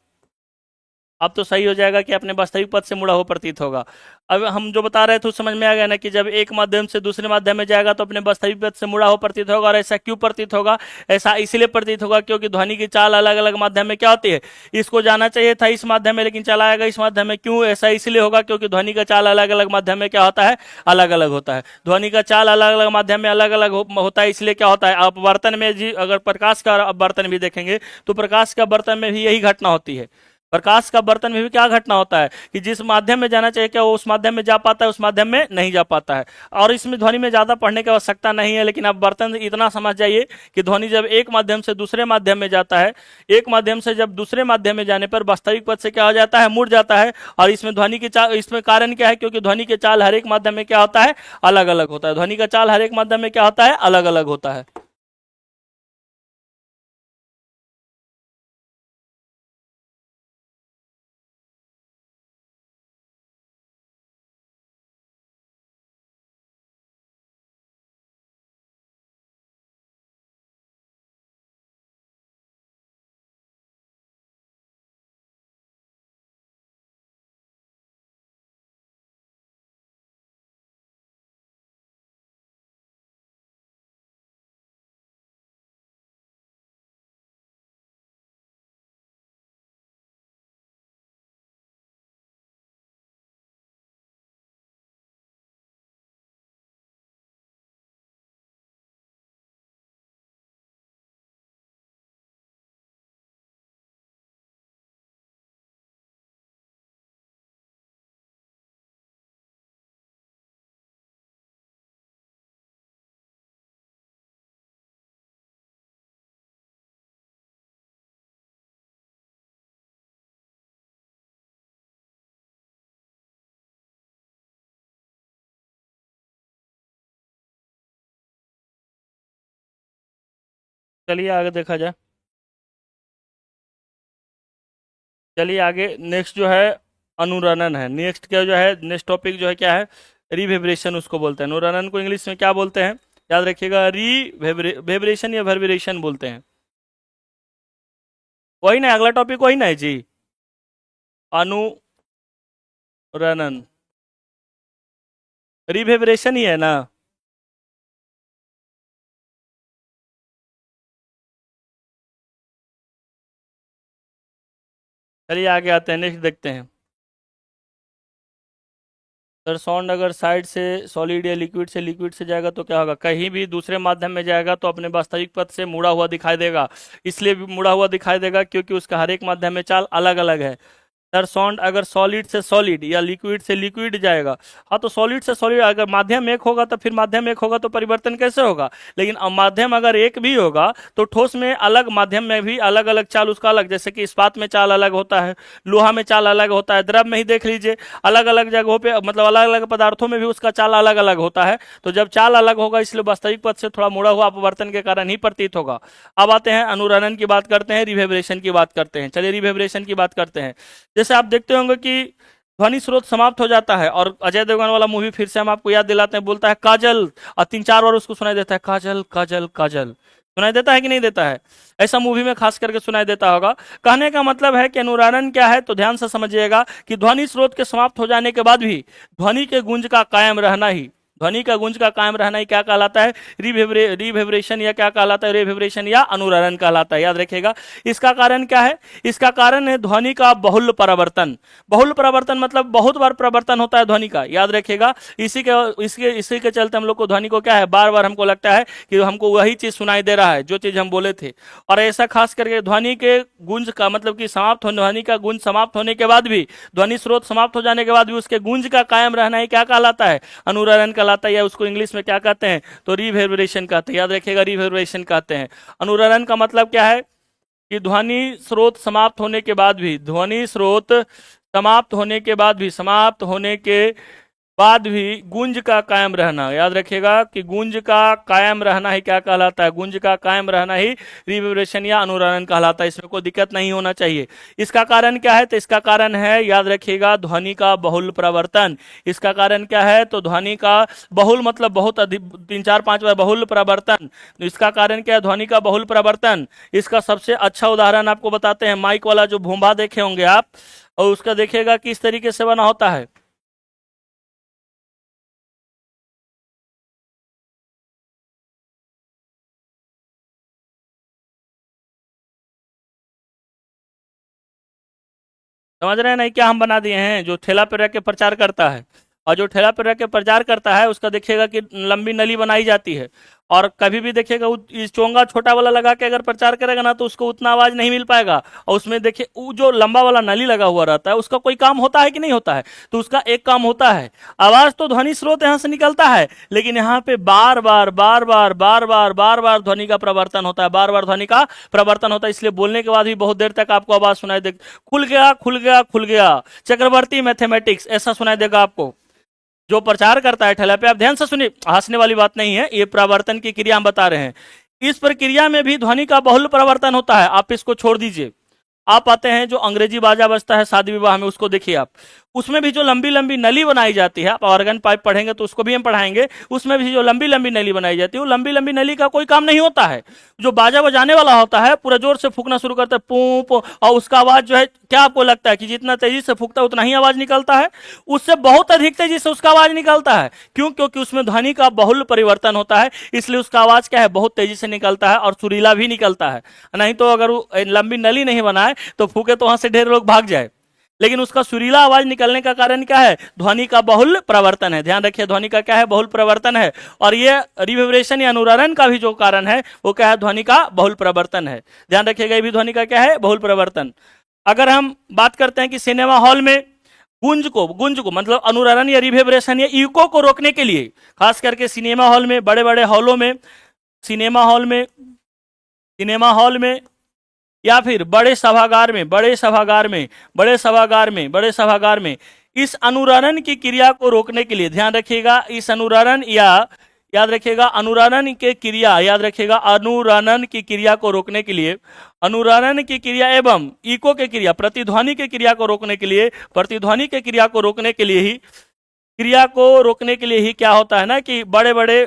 अब तो सही हो जाएगा कि अपने वास्तविक पद से मुड़ा हुआ प्रतीत होगा। अब हम जो बता रहे थे उस समझ में आ गया ना कि जब एक माध्यम से दूसरे माध्यम में जाएगा तो अपने वास्तविक पद से मुड़ा हुआ प्रतीत होगा। और ऐसा क्यों प्रतीत होगा, ऐसा इसलिए प्रतीत होगा क्योंकि ध्वनि की चाल अलग अलग माध्यम में क्या होती है, इसको जाना चाहिए था इस माध्यम में लेकिन चला आएगा इस माध्यम में। क्यों, ऐसा इसलिए होगा क्योंकि ध्वनि का चाल अलग अलग माध्यम में क्या होता है, अलग अलग होता है। ध्वनि का चाल अलग अलग माध्यम में अलग अलग होता है, इसलिए क्या होता है, अपवर्तन में जी अगर प्रकाश का अपवर्तन भी देखेंगे तो प्रकाश का अपवर्तन में भी यही घटना होती है। प्रकाश का बर्तन में भी क्या घटना होता है कि जिस माध्यम में जाना चाहिए क्या वो उस माध्यम में जा पाता है, उस माध्यम में नहीं जा पाता है। और इसमें ध्वनि में ज्यादा पढ़ने की आवश्यकता नहीं है, लेकिन आप बर्तन इतना समझ जाइए कि ध्वनि जब एक माध्यम से दूसरे माध्यम में जाता है, एक माध्यम से जब दूसरे माध्यम में जाने पर वास्तविक पद से क्या हो जाता है, मुड़ जाता है। और इसमें ध्वनि की चाल, इसमें कारण क्या है, क्योंकि ध्वनि के चाल हर एक माध्यम में क्या होता है, अलग अलग होता है। ध्वनि का चाल हर एक माध्यम में क्या होता है, अलग अलग होता है। चलिए आगे देखा जाए। चलिए आगे नेक्स्ट जो है अनुरणन है। नेक्स्ट क्या जो है, नेक्स्ट टॉपिक जो है क्या है, रिवेब्रेशन उसको बोलते हैं। अनुरणन को इंग्लिश में क्या बोलते हैं, याद रखिएगा, रिवेब्रेशन या वर्विरेशन बोलते हैं। वही ना, अगला टॉपिक वही ना है जी, अनुरणन। रिवेब्रेशन ही है ना। चलिए आगे आते हैं, नेक्स्ट देखते हैं। सर साउंड अगर साइड से सॉलिड या लिक्विड से लिक्विड से जाएगा तो क्या होगा, कहीं भी दूसरे माध्यम में जाएगा तो अपने वास्तविक पथ से मुड़ा हुआ दिखाई देगा। इसलिए भी मुड़ा हुआ दिखाई देगा क्योंकि उसका हर एक माध्यम में चाल अलग अलग है। सर साउंड अगर सॉलिड से सॉलिड या लिक्विड से लिक्विड जाएगा, हाँ तो सॉलिड से सॉलिड अगर माध्यम एक होगा तो फिर माध्यम एक होगा तो परिवर्तन कैसे होगा। लेकिन माध्यम अगर एक भी होगा तो ठोस में अलग, माध्यम में भी अलग अलग चाल उसका अलग, जैसे कि इस्पात में चाल अलग होता है, लोहा में चाल अलग होता है, द्रव में ही देख लीजिए अलग अलग जगहों पे, मतलब अलग अलग पदार्थों में भी उसका चाल अलग अलग होता है। तो जब चाल अलग होगा इसलिए वास्तविक पथ से थोड़ा मुड़ा हुआ अपवर्तन के कारण ही प्रतीत होगा। अब आते हैं अनुरणन की बात करते हैं, रिवेब्रेशन की बात करते हैं। चलिए रिवेब्रेशन की बात करते हैं। जैसे आप देखते होंगे कि ध्वनि स्रोत समाप्त हो जाता है और अजय देवगन वाला मूवी फिर से हम आपको याद दिलाते हैं, बोलता है काजल, और 3-4 बार उसको सुनाई देता है काजल काजल काजल, सुनाई देता है कि नहीं देता है। ऐसा मूवी में खास करके सुनाई देता होगा। कहने का मतलब है कि अनुरणन क्या है, तो ध्यान से समझिएगा कि ध्वनि स्रोत के समाप्त हो जाने के बाद भी ध्वनि के गुंज का कायम रहना ही, ध्वनि का गुंज का कायम रहना ही क्या कहलाता है, रिवेब्रेशन, या क्या कहलाता है, रिवेब्रेशन या अनुरणन कहलाता है। याद रखिएगा इसका कारण क्या है, इसका कारण है ध्वनि का बहुल परावर्तन। बहुल परावर्तन मतलब बहुत बार परिवर्तन होता है ध्वनि का, याद रखिएगा। इसी के चलते हम लोग को ध्वनि को क्या है, बार बार हमको लगता है कि हमको वही चीज सुनाई दे रहा है जो चीज हम बोले थे। और ऐसा खास करके ध्वनि के गुंज का मतलब कि समाप्त होने, ध्वनि का गुंज समाप्त होने के बाद भी, ध्वनि स्रोत समाप्त हो जाने के बाद भी उसके गुंज का कायम रहना ही क्या कहलाता है, अनुरणन कहलाता है, या उसको इंग्लिश में क्या कहते हैं, तो रिवेrbरेशन कहते हैं। याद रखिएगा रिवेrbरेशन कहते हैं। अनुरणन का मतलब क्या है कि ध्वनि स्रोत समाप्त होने के बाद भी, ध्वनि स्रोत समाप्त होने के बाद भी, समाप्त होने के बाद भी गुंज का कायम रहना। याद रखिएगा कि गुंज का कायम रहना ही क्या कहलाता है, गुंज का कायम रहना ही रिवेब्रेशन या अनुरणन कहलाता है। इसमें कोई दिक्कत नहीं होना चाहिए। इसका कारण क्या है, तो इसका कारण है, याद रखिएगा, ध्वनि का बहुल प्रवर्तन। इसका कारण क्या है, तो ध्वनि का बहुल मतलब बहुत अधिक, 3-4-5 बार बहुल प्रवर्तन। इसका कारण क्या है, ध्वनि का बहुल प्रवर्तन। इसका सबसे अच्छा उदाहरण आपको बताते हैं, माइक वाला जो भूंबा देखे होंगे आप, और उसका देखिएगा किस तरीके से बना होता है। समझ रहे हैं नहीं, क्या हम बना दिए हैं, जो ठेला पे रख के प्रचार करता है, और जो ठेला पे रख के प्रचार करता है उसका देखिएगा कि लंबी नली बनाई जाती है। और कभी भी देखिएगा इस चोंगा छोटा वाला लगा के अगर प्रचार करेगा ना तो उसको उतना आवाज नहीं मिल पाएगा। और उसमें देखिए वो जो लंबा वाला नली लगा हुआ रहता है उसका कोई काम होता है कि नहीं होता है, तो उसका एक काम होता है, आवाज तो ध्वनि स्रोत यहाँ से निकलता है, लेकिन यहाँ पे बार बार बार बार बार बार बार बार ध्वनि का प्रवर्तन होता है, बार बार ध्वनि का प्रवर्तन होता है। इसलिए बोलने के बाद भी बहुत देर तक आपको आवाज सुनाई दे, खुल गया खुल गया खुल गया, चक्रवर्ती मैथमेटिक्स, ऐसा सुनाई देगा आपको जो प्रचार करता है ठेला पे। आप ध्यान से सुनिए, हंसने वाली बात नहीं है, ये प्रवर्तन की क्रिया हम बता रहे हैं। इस प्रक्रिया में भी ध्वनि का बहुल प्रवर्तन होता है। आप इसको छोड़ दीजिए, आप आते हैं जो अंग्रेजी बाजा बजता है शादी विवाह में, उसको देखिए आप, उसमें भी जो लंबी लंबी नली बनाई जाती है, आप ऑर्गन पाइप पढ़ेंगे तो उसको भी हम पढ़ाएंगे, उसमें भी जो लंबी लंबी नली बनाई जाती है वो लंबी लंबी नली का कोई काम नहीं होता है। जो बाजा बजाने वाला होता है पूरा जोर से फूकना शुरू करता है, पूप, और उसका आवाज जो है, क्या आपको लगता है कि जितना तेजी से फूकता है उतना ही आवाज निकलता है, उससे बहुत अधिक तेजी से उसका आवाज निकलता है। क्यों, क्योंकि उसमें ध्वनि का बहुल परिवर्तन होता है, इसलिए उसका आवाज क्या है, बहुत तेजी से निकलता है और सुरीला भी निकलता है। नहीं तो अगर वो लंबी नली नहीं बनाए तो फूके तो वहां से ढेर लोग भाग जाए, लेकिन उसका सुरीला आवाज निकलने का कारण क्या है, ध्वनि का बहुल प्रवर्तन है। ध्यान रखिए ध्वनि का क्या है, बहुल प्रवर्तन है। और ये रिवेब्रेशन या अनुरणन का भी जो कारण है वो क्या है, ध्वनि का बहुल प्रवर्तन है। ध्यान रखिएगा ये भी ध्वनि का क्या है, बहुल प्रवर्तन। अगर हम बात करते हैं कि सिनेमा हॉल में गुंज को मतलब अनुरणन या रिवेब्रेशन या इको को रोकने के लिए, खास करके सिनेमा हॉल में, बड़े बड़े हॉलों में, सिनेमा हॉल में या फिर बड़े सभागार में इस अनुरणन की क्रिया को रोकने के लिए, ध्यान रखिएगा, इस अनुरणन या याद रखिएगा अनुरणन के क्रिया, याद रखिएगा अनुरणन की क्रिया को रोकने के लिए, अनुरणन की क्रिया एवं इको के क्रिया, प्रतिध्वनि के क्रिया को रोकने के लिए, प्रतिध्वनि के क्रिया को रोकने के लिए ही, क्रिया को रोकने के लिए ही क्या होता है ना कि बड़े बड़े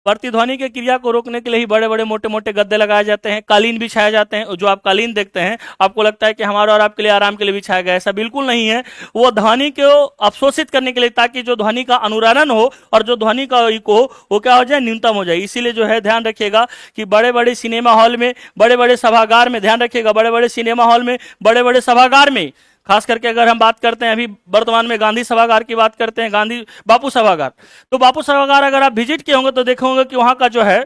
प्रतिध्वनि की क्रिया को रोकने के लिए ही बड़े बड़े मोटे मोटे गद्दे लगाए जाते हैं, कालीन बिछाए जाते हैं। जो आप कालीन देखते हैं आपको लगता है कि हमारे और आपके लिए आराम के लिए बिछाया गया, ऐसा बिल्कुल नहीं है। वो ध्वनि को अवशोषित करने के लिए, ताकि जो ध्वनि का अनुरणन हो और जो ध्वनि का इको हो वो क्या हो जाए, न्यूनतम हो जाए। इसीलिए जो है ध्यान रखिएगा कि बड़े बड़े सिनेमा हॉल में, बड़े बड़े सभागार में, ध्यान रखिएगा बड़े बड़े सिनेमा हॉल में, बड़े बड़े सभागार में, खास करके अगर हम बात करते हैं अभी वर्तमान में गांधी सभागार की बात करते हैं, गांधी बापू सभागार, तो बापू सभागार अगर आप विजिट किए होंगे तो देखे होंगे कि वहां का जो है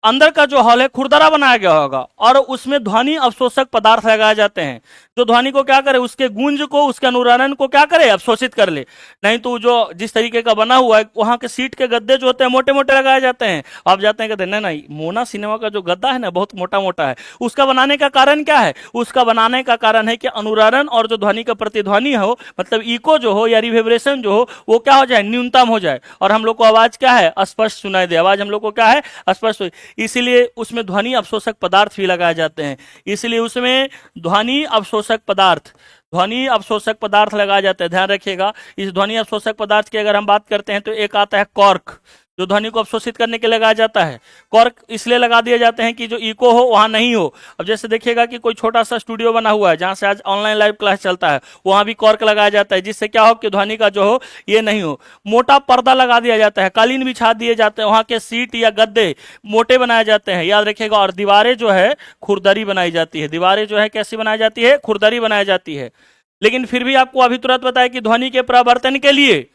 अंदर का जो हॉल है खुरदरा बनाया गया होगा और उसमें ध्वनि अवशोषक पदार्थ लगाए जाते हैं, जो ध्वनि को क्या करे, उसके गूंज को, उसके अनुरणन को क्या करे, अवशोषित कर ले। नहीं तो जो जिस तरीके का बना हुआ है वहां के सीट के गद्दे जो होते हैं मोटे मोटे लगाए जाते हैं। आप जाते हैं कहते हैं नहीं नहीं, मोना सिनेमा का जो गद्दा है ना बहुत मोटा मोटा है। उसका बनाने का कारण क्या है, उसका बनाने का कारण है कि अनुरणन और जो ध्वनि का प्रतिध्वनि हो, मतलब इको जो हो या रिवेब्रेशन जो हो वो क्या हो जाए, न्यूनतम हो जाए और हम लोग को आवाज क्या है, स्पष्ट सुनाई दे। आवाज हम लोग को क्या है, स्पष्ट। इसीलिए उसमें ध्वनि अवशोषक पदार्थ भी लगाए जाते हैं, इसलिए उसमें ध्वनि अवशोषक पदार्थ, ध्वनि अवशोषक पदार्थ लगाए जाते हैं। ध्यान रखिएगा इस ध्वनि अवशोषक पदार्थ की अगर हम बात करते हैं तो एक आता है कॉर्क, जो ध्वनि को अवशोषित करने के लिए लगाया जाता है। कॉर्क इसलिए लगा दिए जाते हैं कि जो इको हो वहां नहीं हो। अब जैसे देखिएगा कि कोई छोटा सा स्टूडियो बना हुआ है जहां से आज ऑनलाइन लाइव क्लास चलता है, वहां भी कॉर्क लगाया जाता है, जिससे क्या हो कि ध्वनि का जो हो ये नहीं हो। मोटा पर्दा लगा दिया जाता है, कालीन बिछा दिए जाते हैं, वहां के सीट या गद्दे मोटे बनाए जाते हैं, याद रखिएगा। और दीवारें जो है खुरदरी बनाई जाती है, दीवारें जो है कैसी बनाई जाती है, खुरदरी बनाई जाती है। लेकिन फिर भी आपको अभी तुरंत बताया कि ध्वनि के परावर्तन के लिए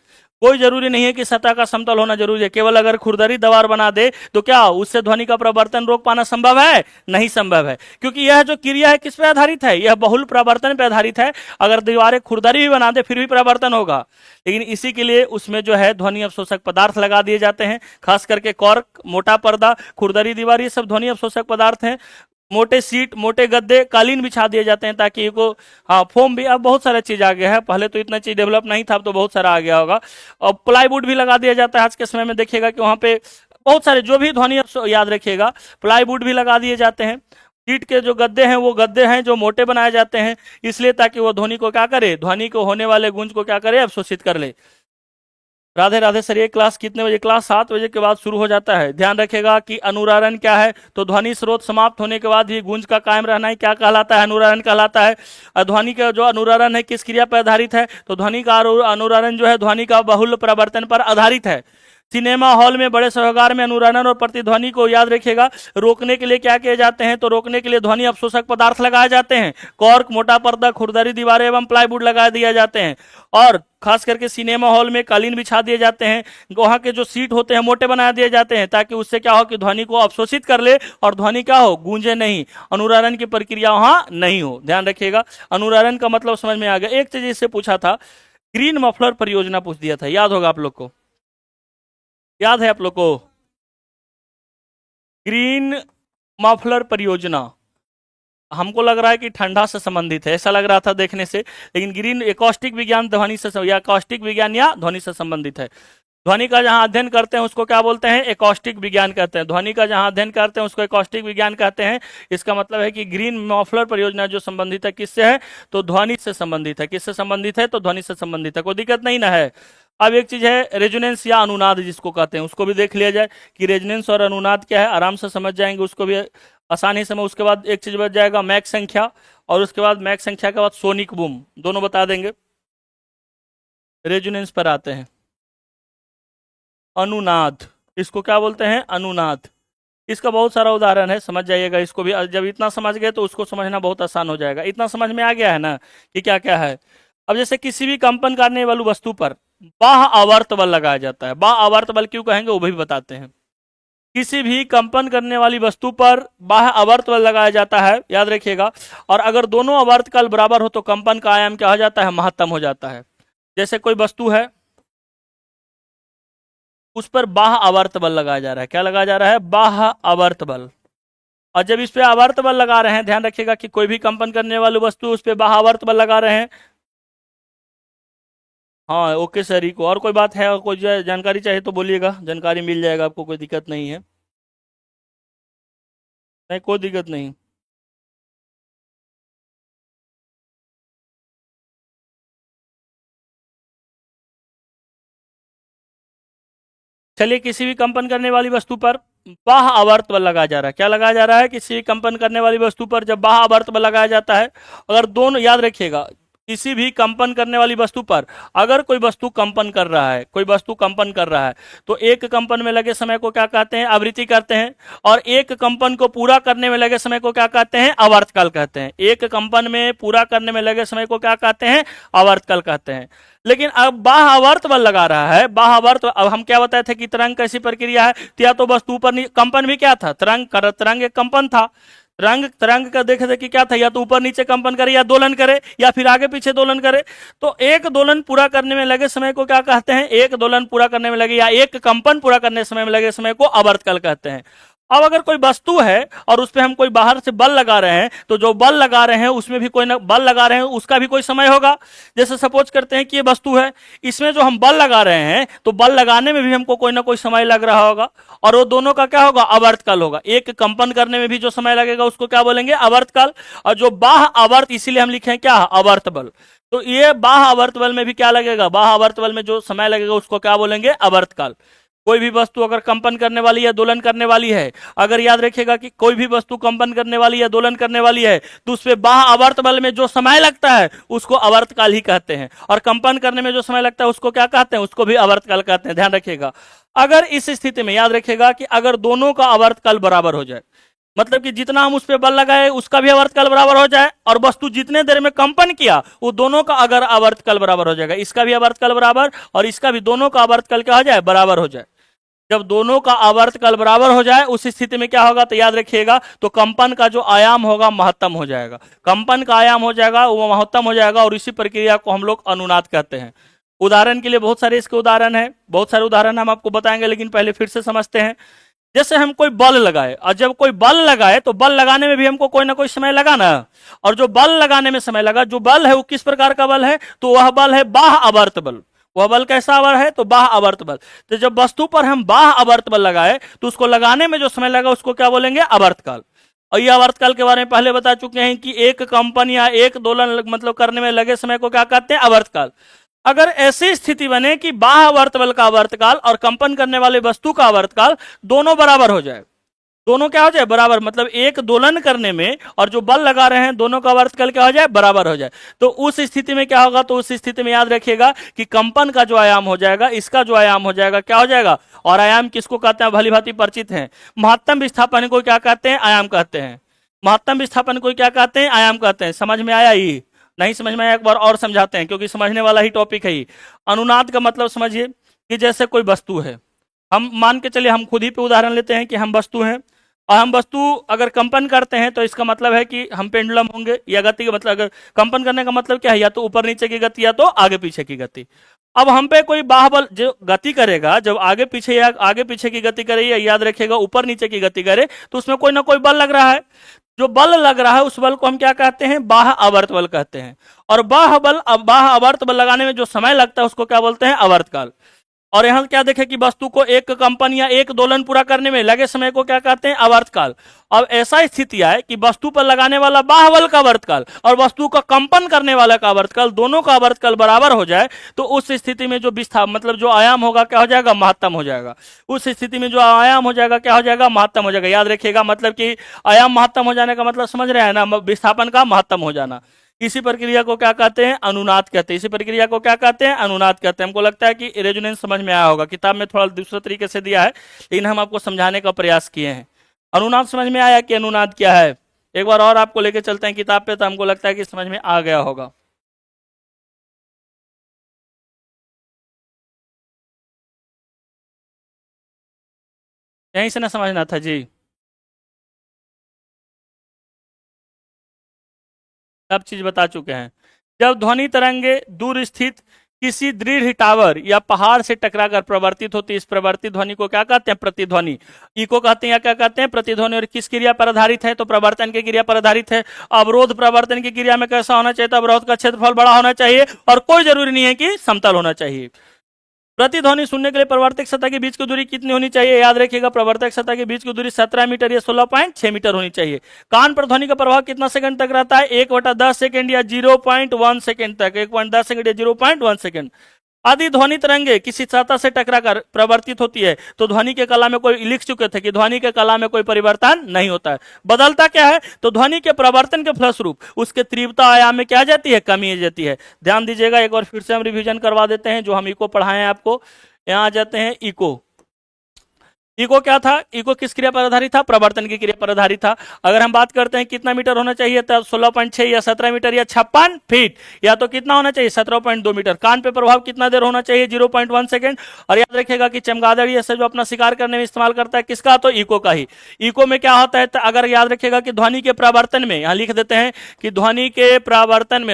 कोई जरूरी नहीं है कि सतह का समतल होना जरूरी है। केवल अगर खुरदरी दीवार बना दे तो क्या उससे ध्वनि का प्रवर्तन रोक पाना संभव है, नहीं संभव है, क्योंकि यह जो क्रिया है किस पे आधारित है, यह बहुल प्रवर्तन पे आधारित है। अगर दीवारें खुरदरी भी बना दे फिर भी प्रवर्तन होगा, लेकिन इसी के लिए उसमें जो है ध्वनि अवशोषक पदार्थ लगा दिए जाते हैं, खास करके कॉर्क, मोटा पर्दा, खुरदरी दीवार, ये सब ध्वनि अवशोषक पदार्थ हैं। मोटे सीट, मोटे गद्दे, कालीन बिछा दिए जाते हैं ताकि को, हाँ फोम भी, अब बहुत सारा चीज आ गया है, पहले तो इतना चीज डेवलप नहीं था, अब तो बहुत सारा आ गया होगा। और प्लाईवुड भी लगा दिया जाता है आज के समय में, देखिएगा कि वहां पे बहुत सारे जो भी ध्वनि, याद रखिएगा प्लाईवुड भी लगा दिए जाते हैं। सीट के जो गद्दे हैं वो गद्दे हैं जो मोटे बनाए जाते हैं, इसलिए ताकि वो ध्वनि को क्या करे, ध्वनि को होने वाले गूंज को क्या करे, अवशोषित कर ले। राधे राधे सर, ये क्लास कितने बजे, क्लास 7 बजे के बाद शुरू हो जाता है। ध्यान रखेगा कि अनुरणन क्या है, तो ध्वनि स्रोत समाप्त होने के बाद ही गूंज का कायम रहना ही क्या कहलाता है, अनुरणन कहलाता है। और ध्वनि का जो अनुरणन है किस क्रिया पर आधारित है, तो ध्वनि का अनुरणन जो है ध्वनि का बहुल प्रवर्तन पर आधारित है। सिनेमा हॉल में, बड़े सभागार में अनुरणन और प्रतिध्वनि को याद रखिएगा रोकने के लिए क्या किए जाते हैं, तो रोकने के लिए ध्वनि अवशोषक पदार्थ लगाए जाते हैं, कॉर्क, मोटा पर्दा, खुरदरी दीवारें एवं प्लाईवुड लगा दिए जाते हैं। और खास करके सिनेमा हॉल में कालीन बिछा दिए जाते हैं, वहां के जो सीट होते हैं मोटे बना दिए जाते हैं, ताकि उससे क्या हो कि ध्वनि को अवशोषित कर ले और ध्वनि क्या हो, गूंजे नहीं, अनुरणन की प्रक्रिया वहां नहीं हो। ध्यान रखिएगा, अनुरणन का मतलब समझ में आ गया। एक चीज इससे पूछा था, ग्रीन मफलर परियोजना पूछ दिया था, याद होगा आप लोग को, याद है आप लोग को, ग्रीन मफलर परियोजना। हमको लग रहा है कि ठंडा से संबंधित है, ऐसा लग रहा था देखने से, लेकिन ग्रीन एकॉस्टिक विज्ञान ध्वनि से या एकॉस्टिक विज्ञान या ध्वनि से संबंधित है। ध्वनि का जहां अध्ययन करते हैं उसको क्या बोलते हैं, एकॉस्टिक विज्ञान कहते हैं। ध्वनि का जहां अध्ययन करते हैं उसको एकॉस्टिक विज्ञान कहते हैं। इसका मतलब है कि ग्रीन मफलर परियोजना जो संबंधित है किससे है, तो ध्वनि से संबंधित है। किससे संबंधित है, तो ध्वनि से संबंधित है, कोई दिक्कत नहीं ना है। अब एक चीज है रेजोनेंस या अनुनाद जिसको कहते हैं, उसको भी देख लिया जाए कि रेजोनेंस और अनुनाद क्या है, आराम से समझ जाएंगे उसको भी आसानी से। उसके बाद एक चीज बच जाएगा मैक संख्या, और उसके बाद मैक संख्या के बाद सोनिक बूम, दोनों बता देंगे। रेजोनेंस पर आते हैं, अनुनाद, इसको क्या बोलते हैं, अनुनाद। इसका बहुत सारा उदाहरण है, समझ जाइएगा इसको भी। जब इतना समझ गए तो उसको समझना बहुत आसान हो जाएगा। इतना समझ में आ गया है ना कि क्या क्या है। अब जैसे किसी भी कंपन करने वाली वस्तु पर बाह्य आवर्त बल लगाया जाता है। बाह्य आवर्त बल क्यों कहेंगे वो भी बताते हैं। किसी भी कंपन करने वाली वस्तु पर बाह्य आवर्त बल लगाया जाता है, याद रखिएगा। और अगर दोनों आवर्त काल बराबर हो तो कंपन का आयाम क्या हो जाता है, महत्तम हो जाता है। जैसे कोई वस्तु है उस पर बाह्य आवर्त बल लगाया जा रहा है, क्या लगाया जा रहा है, बाह्य आवर्त बल। और जब इस पे आवर्त बल लगा रहे हैं, ध्यान रखिएगा कि कोई भी कंपन करने वाली वस्तु उस पर बाह्य आवर्त बल लगा रहे हैं, हाँ ओके सर को। और कोई बात है, और कोई जानकारी चाहिए तो बोलिएगा, जानकारी मिल जाएगा आपको, कोई दिक्कत नहीं है। नहीं कोई दिक्कत नहीं। चलिए, किसी भी कंपन करने वाली वस्तु पर बाह्य आवर्त बल लगाया जा रहा है। क्या लगाया जा रहा है? किसी भी कंपन करने वाली वस्तु पर जब बाह्य आवर्त बल लगाया जाता है, अगर दोनों, याद रखिएगा, किसी भी कंपन करने वाली वस्तु पर अगर कोई वस्तु कंपन कर रहा है, कोई वस्तु कंपन कर रहा है, तो एक कंपन में लगे समय को क्या कहते हैं? आवृत्ति कहते हैं। और एक कंपन को पूरा करने में लगे समय को क्या कहते हैं? आवर्तकाल कहते हैं। एक कंपन में पूरा करने में लगे समय को क्या कहते हैं? आवर्तकाल कहते हैं। लेकिन अब बाह्य आवर्त बल लगा रहा है, बाह्य आवर्त, अब हम क्या बताए थे कि तरंग कैसी प्रक्रिया है? तो या तो वस्तु ऊपर, कंपन भी क्या था? तरंग एक कंपन था। तरंग तरंग का देखे थे कि क्या था? या तो ऊपर नीचे कंपन करे, या दोलन करे, या फिर आगे पीछे दोलन करे। तो एक दोलन पूरा करने में लगे समय को क्या कहते हैं? एक दोलन पूरा करने में लगे, या एक कंपन पूरा करने समय में लगे समय को आवर्तकाल कहते हैं। अब अगर कोई वस्तु है और उस पर हम कोई बाहर से बल लगा रहे हैं, तो जो बल लगा रहे हैं उसमें भी कोई ना बल लगा रहे हैं, उसका भी कोई समय होगा। जैसे सपोज करते हैं कि ये वस्तु है, इसमें जो हम बल लगा रहे हैं, तो बल लगाने में भी हमको कोई ना कोई समय लग रहा होगा, और वो दोनों का क्या होगा? आवर्तकाल होगा। एक कंपन करने में भी जो समय लगेगा उसको क्या बोलेंगे? आवर्तकाल। और जो बाह्य आवर्त, इसीलिए हम लिखे हैं क्या? आवर्त बल। तो ये बाह्य आवर्त बल में भी क्या लगेगा? बाह्य आवर्त बल में जो समय लगेगा उसको क्या बोलेंगे? आवर्तकाल। कोई भी वस्तु अगर कंपन करने वाली या दोलन करने वाली है, अगर याद रखिएगा कि कोई भी वस्तु कंपन करने वाली या दोलन करने वाली है, तो उस पर बाह्य आवर्त बल में जो समय लगता है उसको आवर्तकाल ही कहते हैं। और कंपन करने में जो समय लगता है उसको क्या कहते हैं? उसको भी आवर्तकाल कहते हैं। ध्यान रखिएगा। अगर इस स्थिति में याद रखिएगा कि अगर दोनों का आवर्तकाल बराबर हो जाए, मतलब कि जितना हम उस पर बल लगाए उसका भी आवर्तकाल बराबर हो जाए, और वस्तु जितने देर में कंपन किया वो दोनों का अगर आवर्तकाल बराबर हो जाएगा, इसका भी आवर्तकाल बराबर और इसका भी, दोनों का आवर्तकाल क्या हो जाए? बराबर हो जाए। जब दोनों का आवर्तकाल बराबर हो जाए उस स्थिति में क्या होगा? तो याद रखिएगा, तो कंपन का जो आयाम होगा महत्तम हो जाएगा। कंपन का आयाम हो जाएगा, वो महत्तम हो जाएगा, और इसी प्रक्रिया को हम लोग अनुनाद कहते हैं। उदाहरण के लिए बहुत सारे इसके उदाहरण हैं, बहुत सारे उदाहरण हम आपको बताएंगे, लेकिन पहले फिर से समझते हैं। जैसे हम कोई बल लगाए, और जब कोई बल लगाए तो बल लगाने में भी हमको कोई ना कोई समय लगा ना, और जो बल लगाने में समय लगा, जो बल है वो किस प्रकार का बल है? तो वह बल है बाह्य आवर्त बल। वह बल कैसा बल है? तो बाह्य आवर्त बल। तो जब वस्तु पर हम बाह्य आवर्त बल लगाए तो उसको लगाने में जो समय लगा उसको क्या बोलेंगे? आवर्तकाल। और ये आवर्तकाल के बारे में पहले बता चुके हैं कि एक कंपन या एक दोलन मतलब करने में लगे समय को क्या कहते हैं? आवर्तकाल। अगर ऐसी स्थिति बने कि बाह्य आवर्त बल का आवर्तकाल और कंपन करने वाले वस्तु का आवर्तकाल दोनों बराबर हो जाए, दोनों क्या हो जाए? बराबर, मतलब एक दोलन करने में और जो बल लगा रहे हैं दोनों का आवर्तकाल क्या हो जाए? बराबर हो जाए। तो उस स्थिति में क्या होगा? तो उस स्थिति में याद रखिएगा कि कंपन का जो आयाम हो जाएगा, इसका जो आयाम हो जाएगा क्या हो जाएगा? और आयाम किसको कहते हैं? भली भांति परिचित हैं। महत्तम विस्थापन को क्या कहते हैं? आयाम कहते हैं। महत्तम विस्थापन को क्या कहते हैं? आयाम कहते हैं। समझ में आया? ही नहीं समझ में आया? एक बार और समझाते हैं, क्योंकि समझने वाला ही टॉपिक है ही। अनुनाद का मतलब समझिए कि जैसे कोई वस्तु है, हम मान के चलिए, हम खुद ही पे उदाहरण लेते हैं कि हम वस्तु हैं, और हम वस्तु अगर कंपन करते हैं तो इसका मतलब है कि हम पेंडुलम होंगे, या गति का मतलब, अगर कंपन करने का मतलब क्या है? या तो ऊपर नीचे की गति या तो आगे पीछे की गति। अब हम पे कोई बाहुबल जो गति करेगा, जब आगे पीछे या आगे पीछे की गति करे, या याद रखिएगा ऊपर नीचे की गति करे, तो उसमें कोई ना कोई बल लग रहा है। जो बल लग रहा है उस बल को हम क्या कहते हैं? बाह्य आवर्त बल कहते हैं। और बाह्य आवर्त बल लगाने में जो समय लगता है उसको क्या बोलते हैं? आवर्तकाल। और यहां क्या देखें कि वस्तु को एक कंपन या एक दोलन पूरा करने में लगे समय को क्या कहते हैं? आवर्तकाल। अब ऐसा स्थिति है कि वस्तु पर लगाने वाला बाह्य बल का आवर्तकाल और वस्तु का कंपन करने वाला का आवर्तकाल, दोनों का आवर्तकाल बराबर हो जाए, तो उस स्थिति में जो विस्थापन मतलब जो आयाम होगा क्या हो जाएगा? महत्तम हो जाएगा। उस स्थिति में जो आयाम हो जाएगा क्या हो जाएगा? महत्तम हो जाएगा। याद रखिएगा, मतलब कि आयाम महत्तम हो जाने का मतलब समझ रहे हैं ना? विस्थापन का महत्तम हो जाना। इसी प्रक्रिया को क्या कहते हैं? अनुनाद कहते हैं। इसी प्रक्रिया को क्या कहते हैं? अनुनाद कहते हैं। हमको लगता है कि रेजोनेंस समझ में आया होगा। किताब में थोड़ा दूसरे तरीके से दिया है, लेकिन हम आपको समझाने का प्रयास किए हैं। अनुनाद समझ में आया कि अनुनाद क्या है? एक बार और आपको लेके चलते हैं किताब पे, तो हमको लगता है कि समझ में आ गया होगा। यहीं से ना समझना था जी? सब चीज बता चुके हैं। जब ध्वनि तरंगे दूर स्थित किसी दृढ़ टावर या पहाड़ से टकराकर प्रवर्तित होती, इस प्रवर्तित ध्वनि को क्या कहते हैं? प्रतिध्वनि। इको कहते हैं या क्या कहते हैं? प्रतिध्वनि। और किस क्रिया पर आधारित है? तो प्रवर्तन की क्रिया पर आधारित है। अवरोध प्रवर्तन की क्रिया में कैसा होना चाहिए? तो अवरोध का क्षेत्रफल बड़ा होना चाहिए और कोई जरूरी नहीं है कि समतल होना चाहिए। प्रतिध्वनि सुनने के लिए प्रवर्तक सतह के बीच की दूरी कितनी होनी चाहिए? याद रखिएगा, प्रवर्तक सतह के बीच की दूरी 17 मीटर या 16.6 मीटर होनी चाहिए। कान पर ध्वनि का प्रभाव कितना सेकंड तक रहता है? 1/10 सेकंड या 0.1 सेकंड तक। 1.10 सेकंड या 0.1 सेकंड। आदि ध्वनि तरंगे किसी सतह से टकराकर प्रवर्तित होती है तो ध्वनि के कला में कोई, लिख चुके थे कि ध्वनि के कला में कोई परिवर्तन नहीं होता है। बदलता क्या है? तो ध्वनि के प्रवर्तन के फलस्वरूप उसके तीव्रता आयाम में क्या आ जाती है? कमी आ जाती है। ध्यान दीजिएगा, एक बार फिर से हम रिवीजन करवा देते हैं जो हम इको पढ़ाए हैं आपको। यहां आ जाते हैं इको। इको क्या था? इको किस क्रिया पर आधारित था? प्रवर्तन की क्रिया पर आधारित था। अगर हम बात करते हैं कितना मीटर होना चाहिए, तब 16.6 या 17 मीटर या 56 फीट, या तो कितना होना चाहिए? 17.2 मीटर। कान पे प्रभाव कितना देर होना चाहिए? 0.1 सेकंड। और याद रखिएगा कि चमगादड़ ये सब जो अपना शिकार करने में इस्तेमाल करता है, किसका? तो इको का ही। इको में क्या होता है? तो अगर याद रखिएगा कि ध्वनि के प्रवर्तन में, यहां लिख देते हैं कि ध्वनि के प्रवर्तन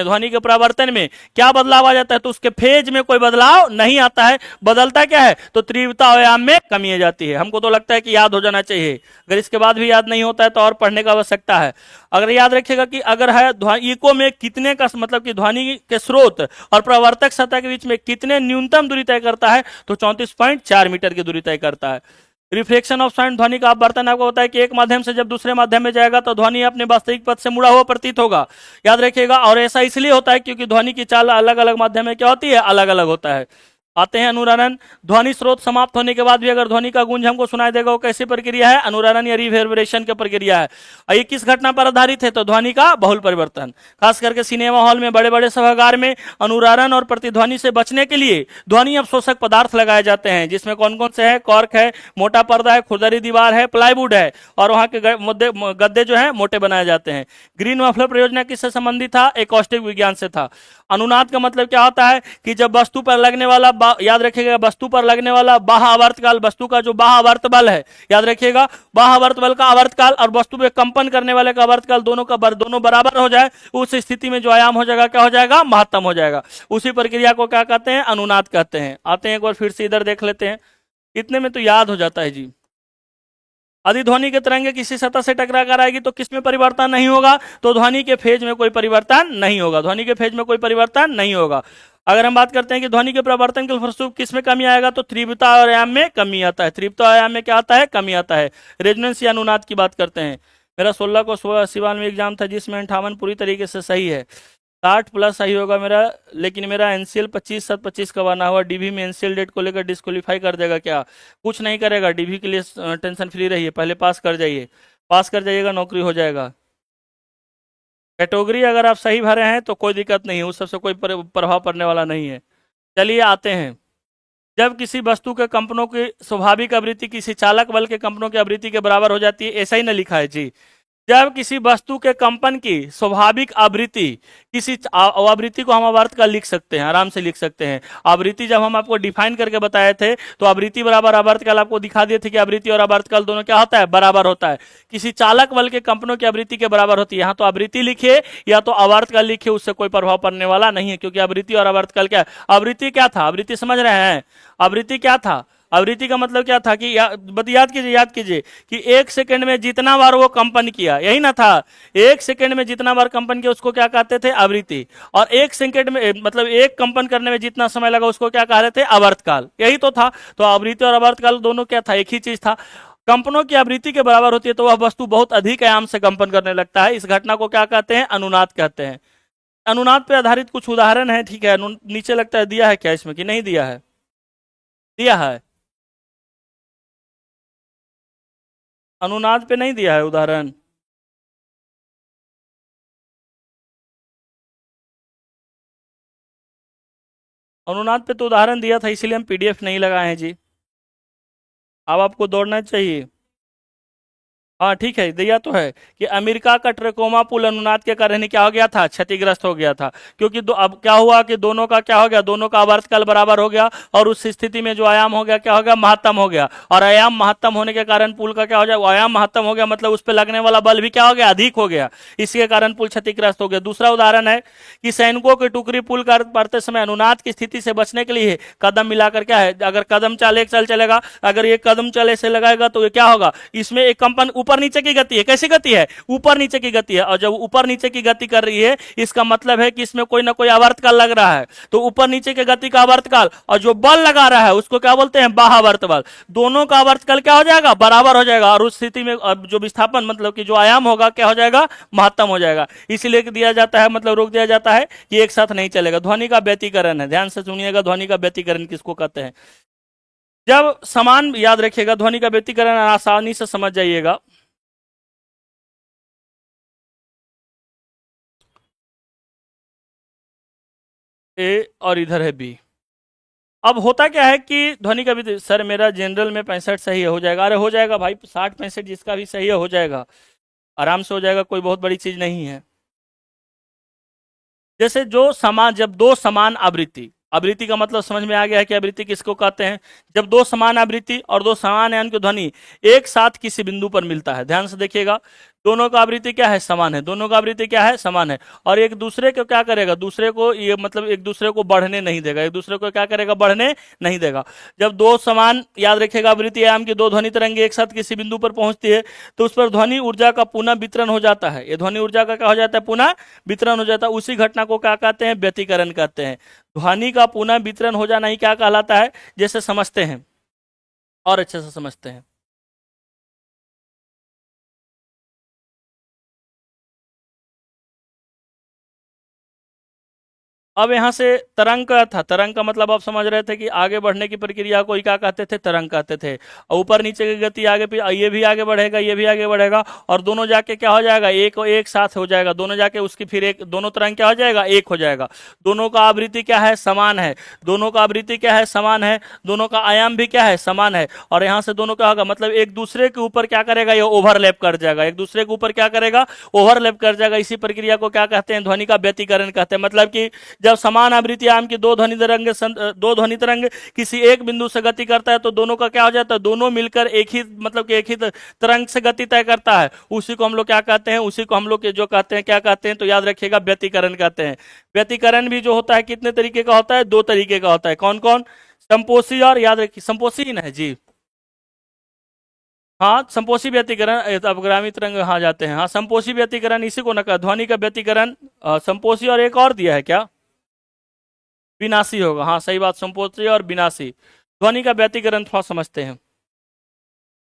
में क्या बदलाव आ जाता है? तो उसके फेज में कोई बदलाव नहीं आता है। बदलता क्या है? तो तीव्रता आयाम में कमी आ जाती है। हमको तो लगता है कि याद हो जाना चाहिए, अगर इसके बाद भी याद नहीं होता है तो और पढ़ने का आवश्यकता है। अगर याद रखिएगा कि अगर है इको में कितने का मतलब कि ध्वनि के स्रोत और प्रवर्तक सतह के बीच में कितने न्यूनतम दूरी तय करता है? तो 34.4 मीटर की दूरी तय करता है। रिफ्लेक्शन ऑफ साउंड, ध्वनि का अपवर्तन आपको होता है कि एक माध्यम से जब दूसरे माध्यम में जाएगा तो ध्वनि अपने वास्तविक पथ से मुड़ा हुआ प्रतीत होगा। याद रखिएगा, और ऐसा इसलिए होता है क्योंकि ध्वनि की चाल अलग अलग माध्यम में क्या होती है? अलग अलग होता है। आते हैं अनुरणन। ध्वनि स्रोत समाप्त होने के बाद भी अगर ध्वनि का गूंज हमको सुनाई देगा, वो कैसी प्रक्रिया है? अनुरणन या रिवर्बरेशन की प्रक्रिया है। और ये किस घटना पर आधारित है? तो ध्वनि का बहुल परिवर्तन। खास करके सिनेमा हॉल में, बड़े बड़े सभागार में अनुरणन और प्रतिध्वनि से बचने के लिए ध्वनि अवशोषक पदार्थ लगाए जाते हैं, जिसमें कौन कौन से है? कॉर्क है, मोटा पर्दा है, खुरदरी दीवार है, प्लाईवुड है, और वहां के गद्दे जो है मोटे बनाए जाते हैं। ग्रीन मफलर परियोजना किससे संबंधित था? एकॉस्टिक विज्ञान से था। अनुनाद का मतलब क्या होता है? कि जब वस्तु पर लगने वाला, याद रखिएगा, वस्तु पर लगने वाला बाह्य आवर्तकाल, वस्तु का जो बाह्य आवर्त बल है, याद रखिएगा, बाह्य आवर्त बल का आवर्तकाल और वस्तु पे कंपन करने वाले का आवर्तकाल दोनों बराबर हो जाए, उस स्थिति में जो आयाम हो जाएगा क्या हो जाएगा? महत्तम हो जाएगा। उसी प्रक्रिया को क्या कहते हैं? अनुनाद कहते हैं। आते हैं एक बार फिर से इधर देख लेते हैं, इतने में तो याद हो जाता है जी। यदि ध्वनि के तरंगे किसी सतह से टकरा कर आएगी तो किसमें परिवर्तन नहीं होगा? तो ध्वनि के फेज में कोई परिवर्तन नहीं होगा। ध्वनि के फेज में कोई परिवर्तन नहीं होगा। अगर हम बात करते हैं कि ध्वनि के प्रवर्तन के फलस्वरूप किस में कमी आएगा, तो तीव्रता और आयाम में कमी आता है। तीव्रता आयाम में क्या आता है? कमी आता है। रेजोनेंस या अनुनाद की बात करते हैं। मेरा 16 को 80 में एग्जाम था जिसमें 58 पूरी तरीके से सही है, 60 प्लस सही होगा मेरा। लेकिन मेरा एनसीएल 25/7/25 का बना हुआ, डीवी में एनसीएल डेट को लेकर डिस्क्वालीफाई कर देगा क्या? कुछ नहीं करेगा। डीवी के लिए टेंशन फ्री रहिए, पहले पास कर जाइए, पास कर जाइएगा, नौकरी हो जाएगा। कैटेगरी अगर आप सही भरे हैं तो कोई दिक्कत नहीं है, उस सबसे कोई प्रभाव पड़ने वाला नहीं है। चलिए आते हैं, जब किसी वस्तु के कंपनों की स्वाभाविक आवृत्ति किसी चालक बल के कंपनों की आवृत्ति के बराबर हो जाती है, ऐसा ही ना लिखा है जी। जब किसी वस्तु के कंपन की स्वाभाविक आवृत्ति, किसी आवृत्ति को हम आवर्तकाल लिख सकते हैं, आराम से लिख सकते हैं। आवृत्ति जब हम आपको डिफाइन करके बताए थे तो आवृत्ति बराबर आवर्तकाल आपको दिखा दिए थे कि आवृत्ति और आवर्तकाल दोनों क्या होता है? बराबर होता है। किसी चालक बल के कंपनों की आवृत्ति के बराबर होती है। यहाँ तो आवृत्ति लिखिए या तो आवर्तकाल लिखिए, उससे कोई प्रभाव पड़ने वाला नहीं है, क्योंकि आवृत्ति और आवर्तकाल क्या है? आवृत्ति क्या था? आवृत्ति समझ रहे हैं? आवृत्ति क्या था? आवृत्ति का मतलब क्या था? कि याद कीजिए कि एक सेकंड में जितना बार वो कंपन किया, यही ना था। एक सेकंड में जितना बार कंपन किया उसको क्या कहते थे? आवृत्ति। और एक सेकंड में मतलब एक कंपन करने में जितना समय लगा उसको क्या कह रहे थे? आवर्तकाल। यही तो था। तो आवृत्ति और आवर्तकाल दोनों क्या था? एक ही चीज था। कंपनों की आवृत्ति के बराबर होती है तो वह वस्तु बहुत अधिक आयाम से कंपन करने लगता है। इस घटना को क्या कहते हैं? अनुनाद कहते हैं। अनुनाद पे आधारित कुछ उदाहरण है, ठीक है। नीचे लगता है दिया है क्या इसमें, कि नहीं दिया है? दिया है। अनुनाद पे नहीं दिया है उदाहरण। अनुनाद पे तो उदाहरण दिया था, इसीलिए हम पीडीएफ नहीं लगाए हैं जी। अब आपको दौड़ना चाहिए। हाँ ठीक है, दिया तो है कि अमेरिका का ट्रेकोमा पुल अनुनाद के कारण ही क्या हो गया था, क्षतिग्रस्त हो गया था। क्योंकि अब क्या हुआ कि दोनों का क्या हो गया, दोनों का आवर्तकाल बराबर हो गया, और उस स्थिति में जो आयाम हो गया क्या हो गया, महत्तम हो गया। और आयाम महत्तम होने के कारण पुल का क्या हो जाएगा, आयाम महत्तम हो गया, मतलब उस पर लगने वाला बल भी क्या हो गया, अधिक हो गया, इसके कारण पुल क्षतिग्रस्त हो गया। दूसरा उदाहरण है कि सैनिकों की टुकड़ी पुल का बढ़ते समय अनुनाद की स्थिति से बचने के लिए कदम मिलाकर क्या है, अगर कदम चाल एक चाल चलेगा, अगर ये कदम चले से लगाएगा तो ये क्या होगा, इसमें एक कंपन ऊपर नीचे की गति है। कैसी गति है, ऊपर नीचे की गति है। और जब ऊपर नीचे की गति कर रही है, इसका मतलब है कि इसमें कोई ना कोई आवर्तकाल लग रहा है। तो ऊपर नीचे की गति का आवर्तकाल और जो बल लगा रहा है उसको क्या बोलते हैं, बाह्यावर्त बल। दोनों का आवर्तकाल क्या हो जाएगा, बराबर हो जाएगा, और उस स्थिति में जो विस्थापन मतलब कि जो आयाम होगा क्या हो जाएगा, महत्तम हो जाएगा। इसीलिए दिया जाता है, मतलब रोक दिया जाता है कि एक साथ नहीं चलेगा। ध्वनि का व्यतिकरण है, ध्यान से सुनिएगा, ध्वनि का व्यतिकरण किसको कहते हैं। जब समान, याद रखिएगा, ध्वनि का व्यतिकरण आसानी से समझ जाइएगा। ए और इधर है बी। अब होता क्या है कि ध्वनि का भी, सर मेरा जनरल में 65 सही है, हो जाएगा। अरे हो जाएगा भाई, 60 65 जिसका भी सही है हो जाएगा, आराम से हो जाएगा, कोई बहुत बड़ी चीज नहीं है। जैसे जो समान, जब दो समान आवृत्ति, आवृत्ति का मतलब समझ में आ गया है कि आवृत्ति किसको कहते हैं। जब दो समान आवृत्ति और दो समान यानी कि ध्वनि एक साथ किसी बिंदु पर मिलता है, ध्यान से देखिएगा, दोनों का आवृत्ति क्या है, समान है, दोनों का आवृत्ति क्या है, समान है, और एक दूसरे को क्या करेगा, दूसरे को ये मतलब एक दूसरे को बढ़ने नहीं देगा, एक दूसरे को क्या करेगा, बढ़ने नहीं देगा। जब दो समान, याद रखिएगा, आवृत्ति आयाम की दो ध्वनि तरंगे एक साथ किसी बिंदु पर पहुंचती है तो उस पर ध्वनि ऊर्जा का पुनः वितरण हो जाता है। ये ध्वनि ऊर्जा का क्या हो जाता है, पुनः वितरण हो जाता है। उसी घटना को क्या कहते हैं, व्यतिकरण कहते हैं। ध्वनि का पुनः वितरण हो जाना ही क्या कहलाता है, जैसे समझते हैं और अच्छे से समझते हैं। अब यहाँ से तरंग का था, तरंग का मतलब आप समझ रहे थे कि आगे बढ़ने की प्रक्रिया को ही क्या कहते थे, तरंग कहते थे। और ऊपर नीचे की गति आगे, ये भी आगे बढ़ेगा, ये भी आगे बढ़ेगा, और दोनों जाके क्या हो जाएगा, एक साथ हो जाएगा, दोनों जाके उसकी फिर एक, दोनों तरंग क्या हो जाएगा, एक हो जाएगा। दोनों का आवृत्ति क्या है, समान है, दोनों का आवृत्ति क्या है, समान है, दोनों का आयाम भी क्या है, समान है। और यहाँ से दोनों क्या होगा, मतलब एक दूसरे के ऊपर क्या करेगा, ये ओवरलैप कर जाएगा, एक दूसरे के ऊपर क्या करेगा, ओवरलैप कर जाएगा। इसी प्रक्रिया को क्या कहते हैं, ध्वनि का व्यतिकरण कहते हैं। मतलब कि जब समान आवृत्ति आयाम की दो ध्वनि तरंग किसी एक बिंदु से गति करता है तो दोनों का क्या हो जाता है, दोनों मिलकर एक ही, मतलब कि एक ही तरंग से गति तय करता है। उसी को हम लोग क्या कहते हैं, उसी को हम लोग जो कहते हैं क्या कहते हैं, तो याद रखिएगा, व्यतिकरण कहते हैं। व्यतिकरण भी जो होता है कितने तरीके का होता है, दो तरीके का होता है। कौन कौन, संपोषी और, याद रखिए संपोषी ही ना है जी, हाँ संपोषी व्यतिकरण, अपग्रामी तरंग हाँ जाते हैं, हाँ संपोषी व्यतिकरण इसी को न कहा, ध्वनि का व्यतिकरण संपोषी, और एक और दिया है क्या, विनाशी होगा, हाँ सही बात, संपोषी और विनाशी। ध्वनि का व्यतिकरण थोड़ा समझते हैं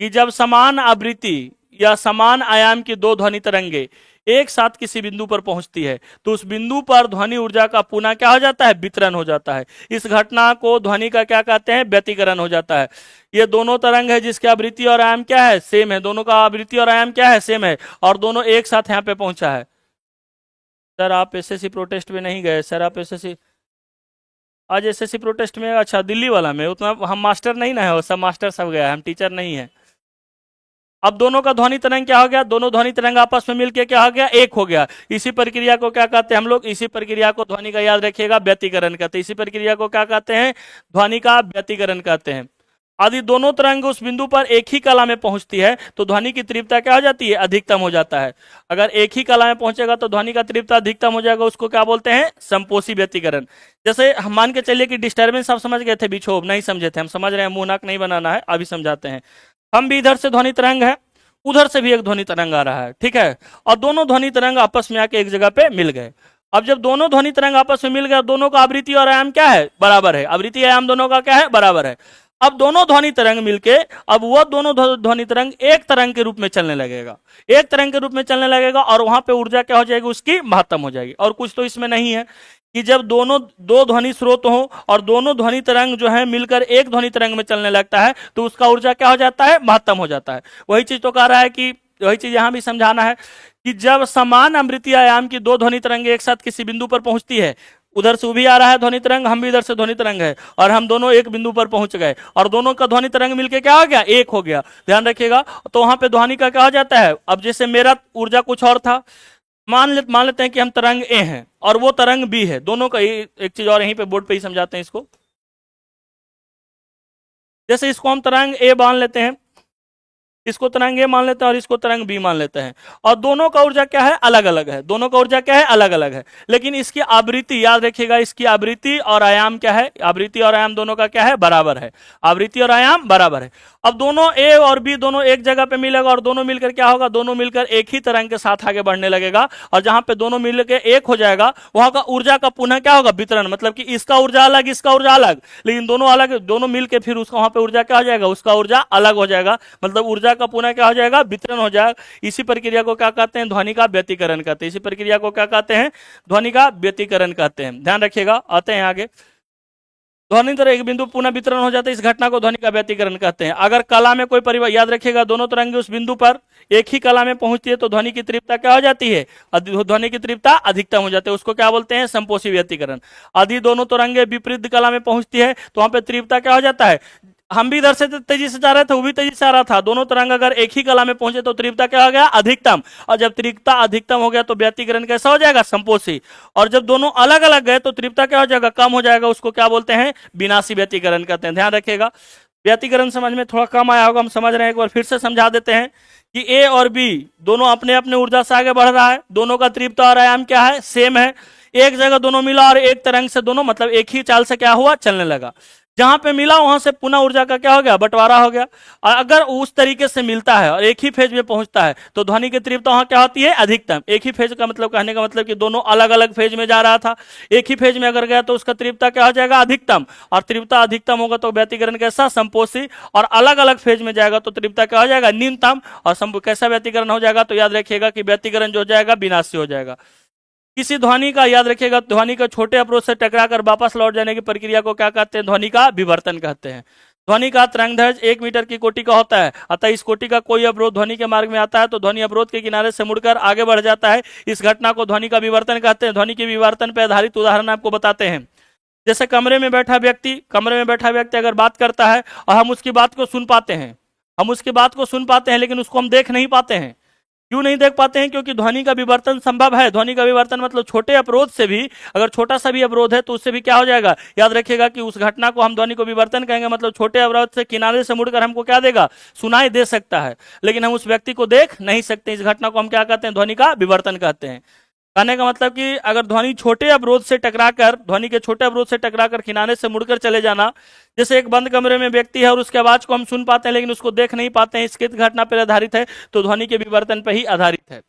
कि जब समान आवृत्ति या समान आयाम की दो ध्वनि तरंगे एक साथ किसी बिंदु पर पहुंचती है तो उस बिंदु पर ध्वनि ऊर्जा का पुनः क्या हो जाता है, वितरण हो जाता है। इस घटना को ध्वनि का क्या कहते हैं, व्यतिकरण हो जाता है। ये दोनों तरंग है जिसकी आवृत्ति और आयाम क्या है, सेम है, दोनों का आवृत्ति और आयाम क्या है, सेम है, और दोनों एक साथ यहाँ पे पहुंचा है। सर आप एसएससी प्रोटेस्ट में नहीं गए, सर आप एसएससी, आज एसएससी प्रोटेस्ट में, अच्छा दिल्ली वाला में, उतना हम मास्टर नहीं ना है, वो सब मास्टर सब गया है, हम टीचर नहीं है। अब दोनों का ध्वनि तरंग क्या हो गया, दोनों ध्वनि तरंग आपस में मिलकर क्या हो गया, एक हो गया। इसी प्रक्रिया को क्या कहते हैं हम लोग, इसी प्रक्रिया को ध्वनि का, याद रखिएगा, व्यतिकरण कहते हैं। इसी प्रक्रिया को क्या कहते हैं, ध्वनि का व्यतिकरण कहते हैं। यदि दोनों तरंग उस बिंदु पर एक ही कला में पहुंचती है तो ध्वनि की तीव्रता क्या हो जाती है, अधिकतम हो जाता है। अगर एक ही कला में पहुंचेगा तो ध्वनि का तीव्रता अधिकतम हो जाएगा, उसको क्या बोलते हैं, संपोषी व्यतिकरण। जैसे हम मान के चलिए कि डिस्टर्बेंस आप समझ गए थे, बिछोभ नहीं समझे थे, हम समझ रहे हैं, मुंह नाक नहीं बनाना है, अभी समझाते हैं। हम भी इधर से ध्वनि तरंग है, उधर से भी एक ध्वनि तरंग आ रहा है, ठीक है, और दोनों ध्वनि तरंग आपस में आके एक जगह पे मिल गए। अब जब दोनों ध्वनि तरंग आपस में मिल गए, दोनों का आवृत्ति और आयाम क्या है, बराबर है, आवृत्ति आयाम दोनों का क्या है, बराबर है। अब दोनों ध्वनि तरंग मिलके, अब वह दोनों ध्वनि तरंग एक तरंग के रूप में चलने लगेगा, एक तरंग के रूप में चलने लगेगा, और वहां पे ऊर्जा क्या हो जाएगी, उसकी महत्तम हो जाएगी। और कुछ तो इसमें नहीं है कि जब दोनों दो ध्वनि स्रोत हो और दोनों ध्वनि तरंग जो है मिलकर एक ध्वनि तरंग में चलने लगता है तो उसका ऊर्जा क्या हो जाता है, महत्तम हो जाता है। वही चीज तो कह रहा है कि, वही चीज यहां भी समझाना है कि जब समान आवृत्ति आयाम की दो ध्वनि तरंगे एक साथ किसी बिंदु पर पहुंचती है, उधर से वो भी आ रहा है ध्वनि तरंग, हम भी इधर से ध्वनि तरंग है, और हम दोनों एक बिंदु पर पहुंच गए और दोनों का ध्वनि तरंग मिलके क्या हो गया, एक हो गया। ध्यान रखिएगा। तो वहां पे ध्वनि का क्या हो जाता है, अब जैसे मेरा ऊर्जा कुछ और था, मान लेते हैं कि हम तरंग ए हैं और वो तरंग बी है, दोनों का एक चीज और यहीं पे बोर्ड पे ही समझाते हैं इसको। जैसे इसको हम तरंग ए मान लेते हैं, इसको तरंग ए मान लेते हैं और इसको तरंग बी मान लेते हैं, और दोनों का ऊर्जा क्या है, अलग अलग है। दोनों का ऊर्जा क्या है, अलग अलग है, लेकिन इसकी आवृत्ति याद रखिएगा, इसकी आवृत्ति और आयाम क्या है, आवृत्ति और आयाम दोनों का क्या है, बराबर है। आवृत्ति और आयाम बराबर है। अब दोनों ए और बी दोनों एक जगह पे मिलेगा और दोनों मिलकर क्या होगा, दोनों मिलकर एक ही तरंग के साथ आगे बढ़ने लगेगा, और जहां पे दोनों मिलकर एक हो जाएगा वहां का ऊर्जा का पुनः क्या होगा, वितरण, मतलब कि इसका ऊर्जा अलग, इसका ऊर्जा अलग, लेकिन दोनों अलग, दोनों मिलकर फिर उसका वहां पे ऊर्जा क्या हो जाएगा, उसका ऊर्जा अलग हो जाएगा, मतलब ऊर्जा का पुनः क्या हो जाएगा, वितरण हो जाएगा। इसी प्रक्रिया को क्या कहते हैं, ध्वनि का व्यतिकरण कहते हैं। इसी प्रक्रिया को क्या कहते हैं, ध्वनि का व्यतिकरण कहते हैं। ध्यान रखिएगा, आते हैं आगे। ध्वनि तरंग एक बिंदु पुनः वितरण हो जाता है, इस घटना को ध्वनि का व्यतिकरण कहते हैं। अगर कला में कोई परिवर्तन, याद रखिएगा, दोनों तरंगे उस बिंदु पर एक ही कला में पहुंचती है तो ध्वनि की तीव्रता क्या हो जाती है, ध्वनि की तीव्रता अधिकतम हो जाती है, उसको क्या बोलते हैं, संपोषी व्यतिकरण। यदि दोनों तरंगे विपरीत कला में पहुंचती है तो वहां पे तीव्रता क्या हो जाता है, हम भी इधर से तेजी से जा रहे थे, वो भी तेजी से आ रहा था, दोनों तरंग अगर एक ही कला में पहुंचे तो तीव्रता क्या हो गया, अधिकतम, और जब तीव्रता अधिकतम हो गया तो व्यतिकरण कैसा हो जाएगा, संपोषी, और जब दोनों अलग अलग गए तो तीव्रता क्या हो जाएगा, कम हो जाएगा, उसको क्या बोलते हैं, विनाशी व्यतिकरण कहते हैं। ध्यान रखिएगा। व्यतिकरण समझ में थोड़ा कम आया होगा, हम समझ रहे हैं, एक बार फिर से समझा देते हैं कि ए और बी दोनों अपने अपने ऊर्जा से आगे बढ़ रहा है, दोनों का तीव्रता और आयाम क्या है, सेम है, एक जगह दोनों मिला और एक तरंग से दोनों, मतलब एक ही चाल से क्या हुआ, चलने लगा, जहां पे मिला वहां से पुनः ऊर्जा का क्या हो गया, बंटवारा हो गया। और अगर उस तरीके से मिलता है और एक ही फेज में पहुंचता है तो ध्वनि की तीव्रता वहां क्या होती है, अधिकतम। एक ही फेज का मतलब, कहने का मतलब कि दोनों अलग अलग फेज में जा रहा था, एक ही फेज में अगर गया तो उसका तीव्रता क्या हो जाएगा, अधिकतम, और तीव्रता अधिकतम होगा तो व्यतिकरण कैसा, संपोषी, और अलग अलग फेज में जाएगा तो तीव्रता क्या हो जाएगा, न्यूनतम, और कैसा व्यतिकरण हो जाएगा, तो याद रखिएगा कि व्यतिकरण जो हो जाएगा विनाशी हो जाएगा। किसी ध्वनि का, याद रखिएगा, ध्वनि का छोटे अवरोध से टकराकर वापस लौट जाने की प्रक्रिया को क्या कहते हैं, ध्वनि का विवर्तन कहते हैं। ध्वनि का तरंगदैर्घ्य 1 मीटर की कोटि का होता है, अतः इस कोटि का कोई अवरोध ध्वनि के मार्ग में आता है तो ध्वनि अवरोध के किनारे से मुड़कर आगे बढ़ जाता है, इस घटना को ध्वनि का विवर्तन कहते हैं। ध्वनि के विवर्तन पर आधारित उदाहरण आपको बताते हैं। जैसे कमरे में बैठा व्यक्ति अगर बात करता है और हम उसकी बात को सुन पाते हैं, लेकिन उसको हम देख नहीं पाते हैं। क्यों नहीं देख पाते हैं, क्योंकि ध्वनि का विवर्तन संभव है। ध्वनि का विवर्तन मतलब छोटे अवरोध से भी, अगर छोटा सा भी अवरोध है तो उससे भी क्या हो जाएगा, याद रखिएगा कि उस घटना को हम ध्वनि को विवर्तन कहेंगे, मतलब छोटे अवरोध से किनारे से मुड़कर हमको क्या देगा, सुनाई दे सकता है, लेकिन हम उस व्यक्ति को देख नहीं सकते। इस घटना को हम क्या कहते हैं, ध्वनि का विवर्तन कहते हैं। कहने का मतलब कि अगर ध्वनि के छोटे अवरोध से टकराकर किनारे से मुड़कर चले जाना, जैसे एक बंद कमरे में व्यक्ति है और उसके आवाज को हम सुन पाते हैं लेकिन उसको देख नहीं पाते हैं, इसकी घटना पर आधारित है, तो ध्वनि के विवर्तन पर ही आधारित है।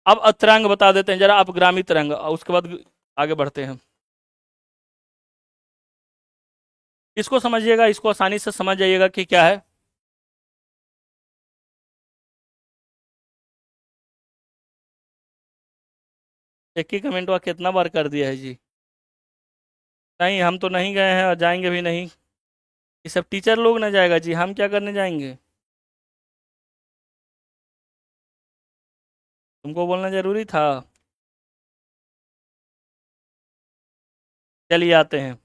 अब तरंग बता देते हैं जरा, अब ग्रामी तरंग, उसके बाद आगे बढ़ते हैं। इसको समझिएगा, इसको आसानी से समझ जाइएगा कि क्या है। एक ही कमेंट हुआ, कितना बार कर दिया है जी। नहीं, हम तो नहीं गए हैं और जाएंगे भी नहीं, ये सब टीचर लोग ना जाएगा जी, हम क्या करने जाएंगे। तुमको बोलना जरूरी था। चलिए आते हैं।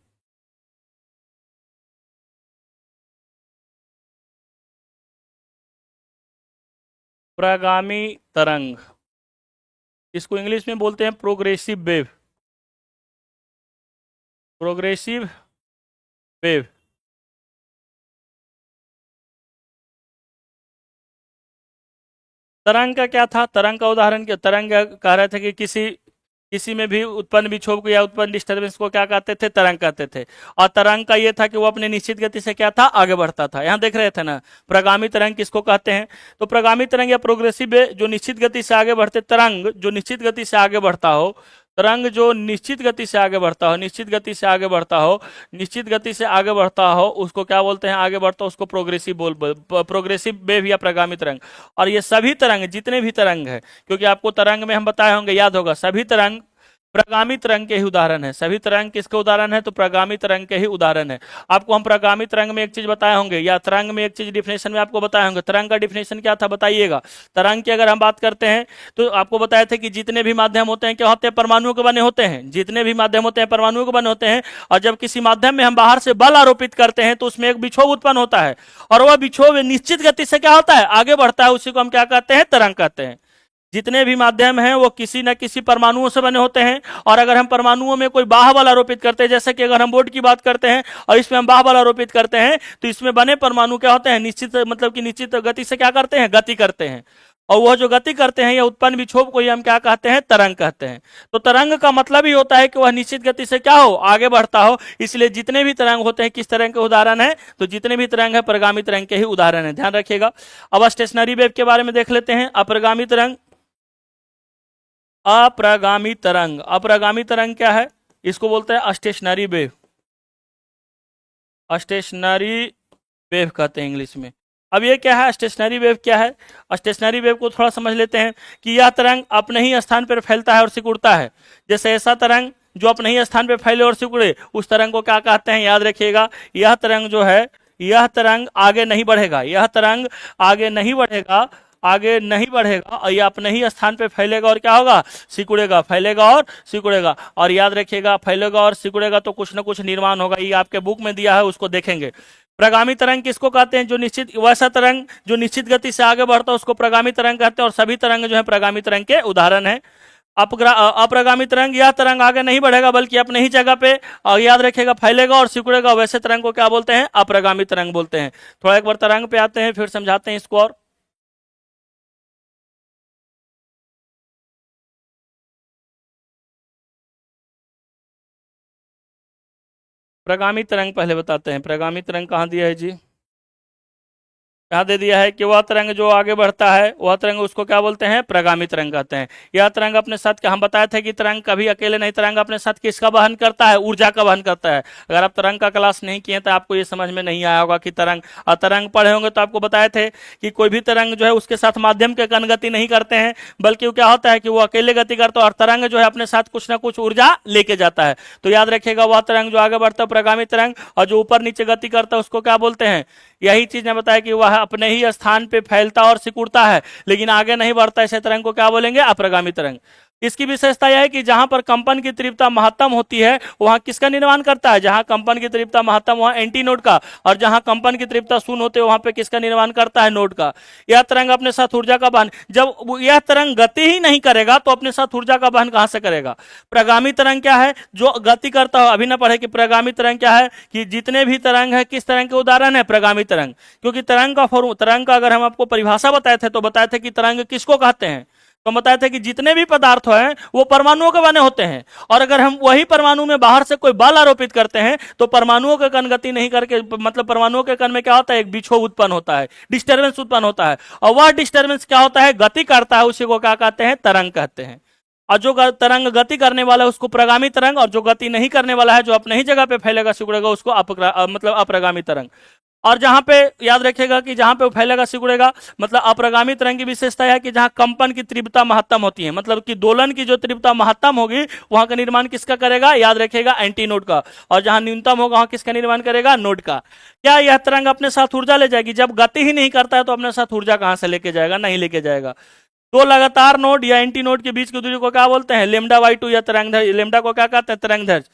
प्रगामी तरंग, इसको इंग्लिश में बोलते हैं प्रोग्रेसिव वेव। Progressive wave. तरंग का क्या था, तरंग का उदाहरण क्या, तरंग कह रहे थे कि किसी में भी उत्पन्न विक्षोभ को या उत्पन्न डिस्टर्बेंस को क्या कहते थे, तरंग कहते थे। और तरंग का ये था कि वो अपने निश्चित गति से क्या था, आगे बढ़ता था। यहाँ देख रहे थे ना, प्रगामी तरंग किसको कहते हैं, तो प्रगामी तरंग या प्रोग्रेसिव जो निश्चित गति से आगे बढ़ते, तरंग जो निश्चित गति से आगे बढ़ता हो, तरंग जो निश्चित गति से आगे बढ़ता हो, निश्चित गति से आगे बढ़ता हो, उसको क्या बोलते हैं, आगे बढ़ता हो उसको प्रोग्रेसिव वेव या प्रगामी तरंग। और ये सभी तरंग, जितने भी तरंग है, क्योंकि आपको तरंग में हम बताए होंगे, याद होगा, सभी तरंग प्रगामी तरंग के ही उदाहरण है। सभी तरंग किसके उदाहरण है? तो प्रगामी तरंग के ही उदाहरण है। आपको हम प्रगामी तरंग में एक चीज बताए होंगे, या तरंग में एक चीज डिफिनेशन में आपको बताए होंगे। तरंग का डिफिनेशन क्या था बताइएगा। तरंग की अगर हम बात करते हैं तो आपको बताए थे कि जितने भी माध्यम होते हैं क्या होते हैं? परमाणुओं के बने होते हैं। जितने भी माध्यम होते हैं परमाणुओं के बने होते हैं। और जब किसी माध्यम में हम बाहर से बल आरोपित करते हैं तो उसमें एक विक्षोभ उत्पन्न होता है, और वह विक्षोभ निश्चित गति से क्या होता है? आगे बढ़ता है। उसी को हम क्या कहते हैं? तरंग कहते हैं। जितने भी माध्यम हैं वो किसी न किसी परमाणुओं से बने होते हैं। और अगर हम परमाणुओं में कोई बाह्य बल आरोपित करते हैं, जैसे कि अगर हम बोर्ड की बात करते हैं और इसमें हम बाह्य बल आरोपित करते हैं, तो इसमें बने परमाणु क्या होते हैं? निश्चित मतलब कि निश्चित गति से क्या करते हैं? गति करते हैं। और वह जो गति करते हैं या उत्पन्न विक्षोभ को ही हम क्या कहते हैं? तरंग कहते हैं। तो तरंग का मतलब ही होता है कि वह निश्चित गति से क्या हो? आगे बढ़ता हो। इसलिए जितने भी तरंग होते हैं किस तरंग के उदाहरण है? तो जितने भी तरंग है प्रगामी तरंग के ही उदाहरण है, ध्यान रखिएगा। अब स्टेशनरी वेव के बारे में देख लेते हैं। अप्रगामी तरंग, अप्रगामी तरंग, अप्रगामी तरंग क्या है? इसको बोलते हैं स्टेशनरी वेव। स्टेशनरी वेव कहते हैं इंग्लिश में। अब ये क्या है? स्टेशनरी वेव क्या है? स्टेशनरी वेव को थोड़ा समझ लेते हैं कि यह तरंग अपने ही स्थान पर फैलता है और सिकुड़ता है। जैसे ऐसा तरंग जो अपने ही स्थान पर फैले और सिकुड़े, उस तरंग को क्या कहते हैं? याद रखिएगा, यह तरंग जो है, यह तरंग आगे नहीं बढ़ेगा। यह तरंग आगे नहीं बढ़ेगा, आगे नहीं बढ़ेगा, और ये अपने ही स्थान पे फैलेगा और क्या होगा? सिकुड़ेगा। फैलेगा और सिकुड़ेगा। और याद रखिएगा, फैलेगा और सिकुड़ेगा तो कुछ ना कुछ निर्माण होगा। ये आपके बुक में दिया है, उसको देखेंगे। प्रगामी तरंग किसको कहते हैं? जो निश्चित, वैसा तरंग जो निश्चित गति से आगे बढ़ता है उसको प्रगामी तरंग कहते हैं। और सभी तरंग जो है प्रगामी तरंग के उदाहरण है। अप्रगामी तरंग, यह तरंग आगे नहीं बढ़ेगा बल्कि अपने ही जगह पे, और याद रखिएगा, फैलेगा और सिकुड़ेगा। वैसे तरंग को क्या बोलते हैं? अप्रगामी तरंग बोलते हैं। थोड़ा एक बार तरंग पे आते हैं, फिर समझाते हैं इसको। और प्रगामी तरंग पहले बताते हैं। प्रगामी तरंग कहाँ दिया है जी? यहाँ दे दिया है कि वह तरंग जो आगे बढ़ता है, वह तरंग, उसको क्या बोलते हैं? प्रगामी तरंग कहते हैं। यह तरंग अपने साथ, क्या हम बताए थे कि तरंग कभी अकेले नहीं, तरंग अपने साथ किसका वहन करता है? ऊर्जा का वहन करता है। अगर आप तरंग का क्लास नहीं किए तो आपको ये समझ में नहीं आया होगा कि तरंग, और तरंग पढ़े होंगे तो आपको बताए थे कि कोई भी तरंग जो है उसके साथ माध्यम के कण गति नहीं करते हैं, बल्कि वो क्या होता है कि वो अकेले गति करता है, और तरंग जो है अपने साथ कुछ ना कुछ ऊर्जा लेके जाता है। तो याद रखिएगा, वह तरंग जो आगे बढ़ता है प्रगामी तरंग, और जो ऊपर नीचे गति करता है उसको क्या बोलते हैं? यही चीज ने बताया कि वह अपने ही स्थान पे फैलता और सिकुड़ता है, लेकिन आगे नहीं बढ़ता। ऐसे तरंग को क्या बोलेंगे? अप्रगामी तरंग। इसकी विशेषता यह है कि जहां पर कंपन की तीव्रता महत्तम होती है वहां किसका निर्माण करता है? जहां कंपन की तीव्रता महत्तम, वहां एंटी नोड का। और जहां कंपन की तीव्रता शून्य होते है वहां पे किसका निर्माण करता है? नोड का। यह तरंग अपने साथ ऊर्जा का वहन, जब यह तरंग गति ही नहीं करेगा तो अपने साथ ऊर्जा का वहन कहां से करेगा? प्रगामी तरंग क्या है? जो गति करता हो। अभी ना पढ़े कि प्रगामी तरंग क्या है, कि जितने भी तरंग है किस तरंग के उदाहरण है? प्रगामी तरंग। क्योंकि तरंग का अगर हम आपको परिभाषा बताए थे तो बताए थे कि तरंग किसको कहते हैं? तो हम बताए थे कि जितने भी पदार्थ हैं वो परमाणुओं के बने होते हैं। और अगर हम वही परमाणु में बाहर से कोई बल आरोपित करते हैं तो परमाणुओं के कण गति नहीं करके, मतलब परमाणुओं के कण में क्या होता है? एक विक्षोभ उत्पन्न होता है, डिस्टर्बेंस उत्पन्न होता है। और वह डिस्टर्बेंस क्या होता है? गति करता है। उसी को क्या कहते हैं? तरंग कहते हैं। और जो तरंग गति करने वाला है उसको प्रगामी तरंग, और जो गति नहीं करने वाला है, जो अपने ही जगह पे फैलेगा सिकुड़ेगा, उसको मतलब अप्रगामी तरंग। और जहां पे याद रखिएगा कि जहां पे वो फैलेगा सिकुड़ेगा, मतलब अप्रगामी तरंग की विशेषता है कि जहां कंपन की तीव्रता महत्तम होती है, मतलब कि दोलन की जो तीव्रता महत्तम होगी वहां का निर्माण किसका करेगा? याद रखिएगा, एंटी नोड का। और जहां न्यूनतम होगा वहां किसका निर्माण करेगा? नोड का। क्या यह तरंग अपने साथ ऊर्जा ले जाएगी? जब गति ही नहीं करता है तो अपने साथ ऊर्जा कहां से लेके जाएगा? नहीं लेके जाएगा। दो लगातार नोड या एंटी नोड के बीच की दूरी को क्या बोलते हैं? लेमडा/2 या तरंगदैर्घ्य। लेमडा को क्या कहते हैं? तरंगदैर्घ्य।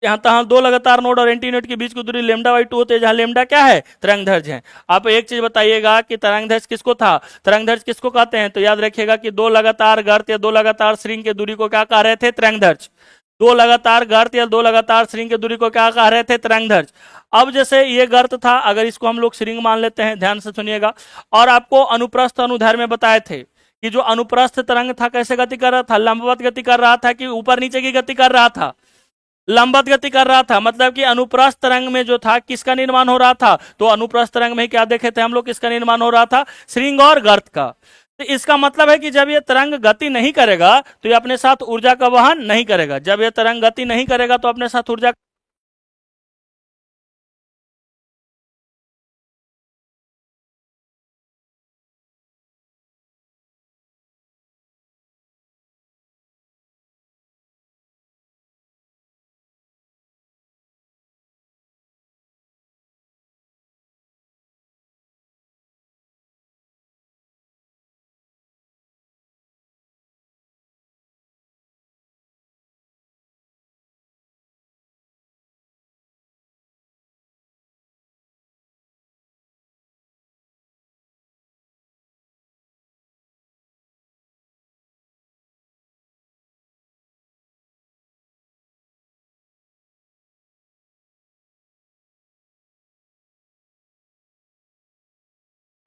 यहाँ तहाँ दो लगातार नोड और एंटी नोड के बीच की दूरी लेमडा/2 होती है, जहां लेमडा क्या है? तरंगदैर्घ्य है। आप एक चीज बताइएगा कि तरंगदैर्घ्य किसको था? तरंगदैर्घ्य किसको कहते हैं? तो याद रखिएगा कि दो लगातार गर्त या दो लगातार श्रृंग की दूरी को क्या कह रहे थे? तरंगदैर्घ्य। दो लगातार गर्त या दो लगातार श्रृंग की दूरी को क्या कह रहे थे? तरंगदैर्घ्य। अब जैसे ये गर्त था, अगर इसको हम लोग श्रृंग मान लेते हैं, ध्यान से सुनिएगा। और आपको अनुप्रस्थ अनुदैर्घ्य में बताए थे कि जो अनुप्रस्थ तरंग था कैसे गति कर रहा था? लंबवत गति कर रहा था कि ऊपर नीचे की गति कर रहा था? लंबवत गति कर रहा था। मतलब कि अनुप्रस्थ तरंग में जो था किसका निर्माण हो रहा था? तो अनुप्रस्थ तरंग में क्या देखे थे हम लोग? किसका निर्माण हो रहा था? श्रृंग और गर्त का। तो इसका मतलब है कि जब ये तरंग गति नहीं करेगा तो ये अपने साथ ऊर्जा का वहन नहीं करेगा। जब ये तरंग गति नहीं करेगा तो अपने साथ ऊर्जा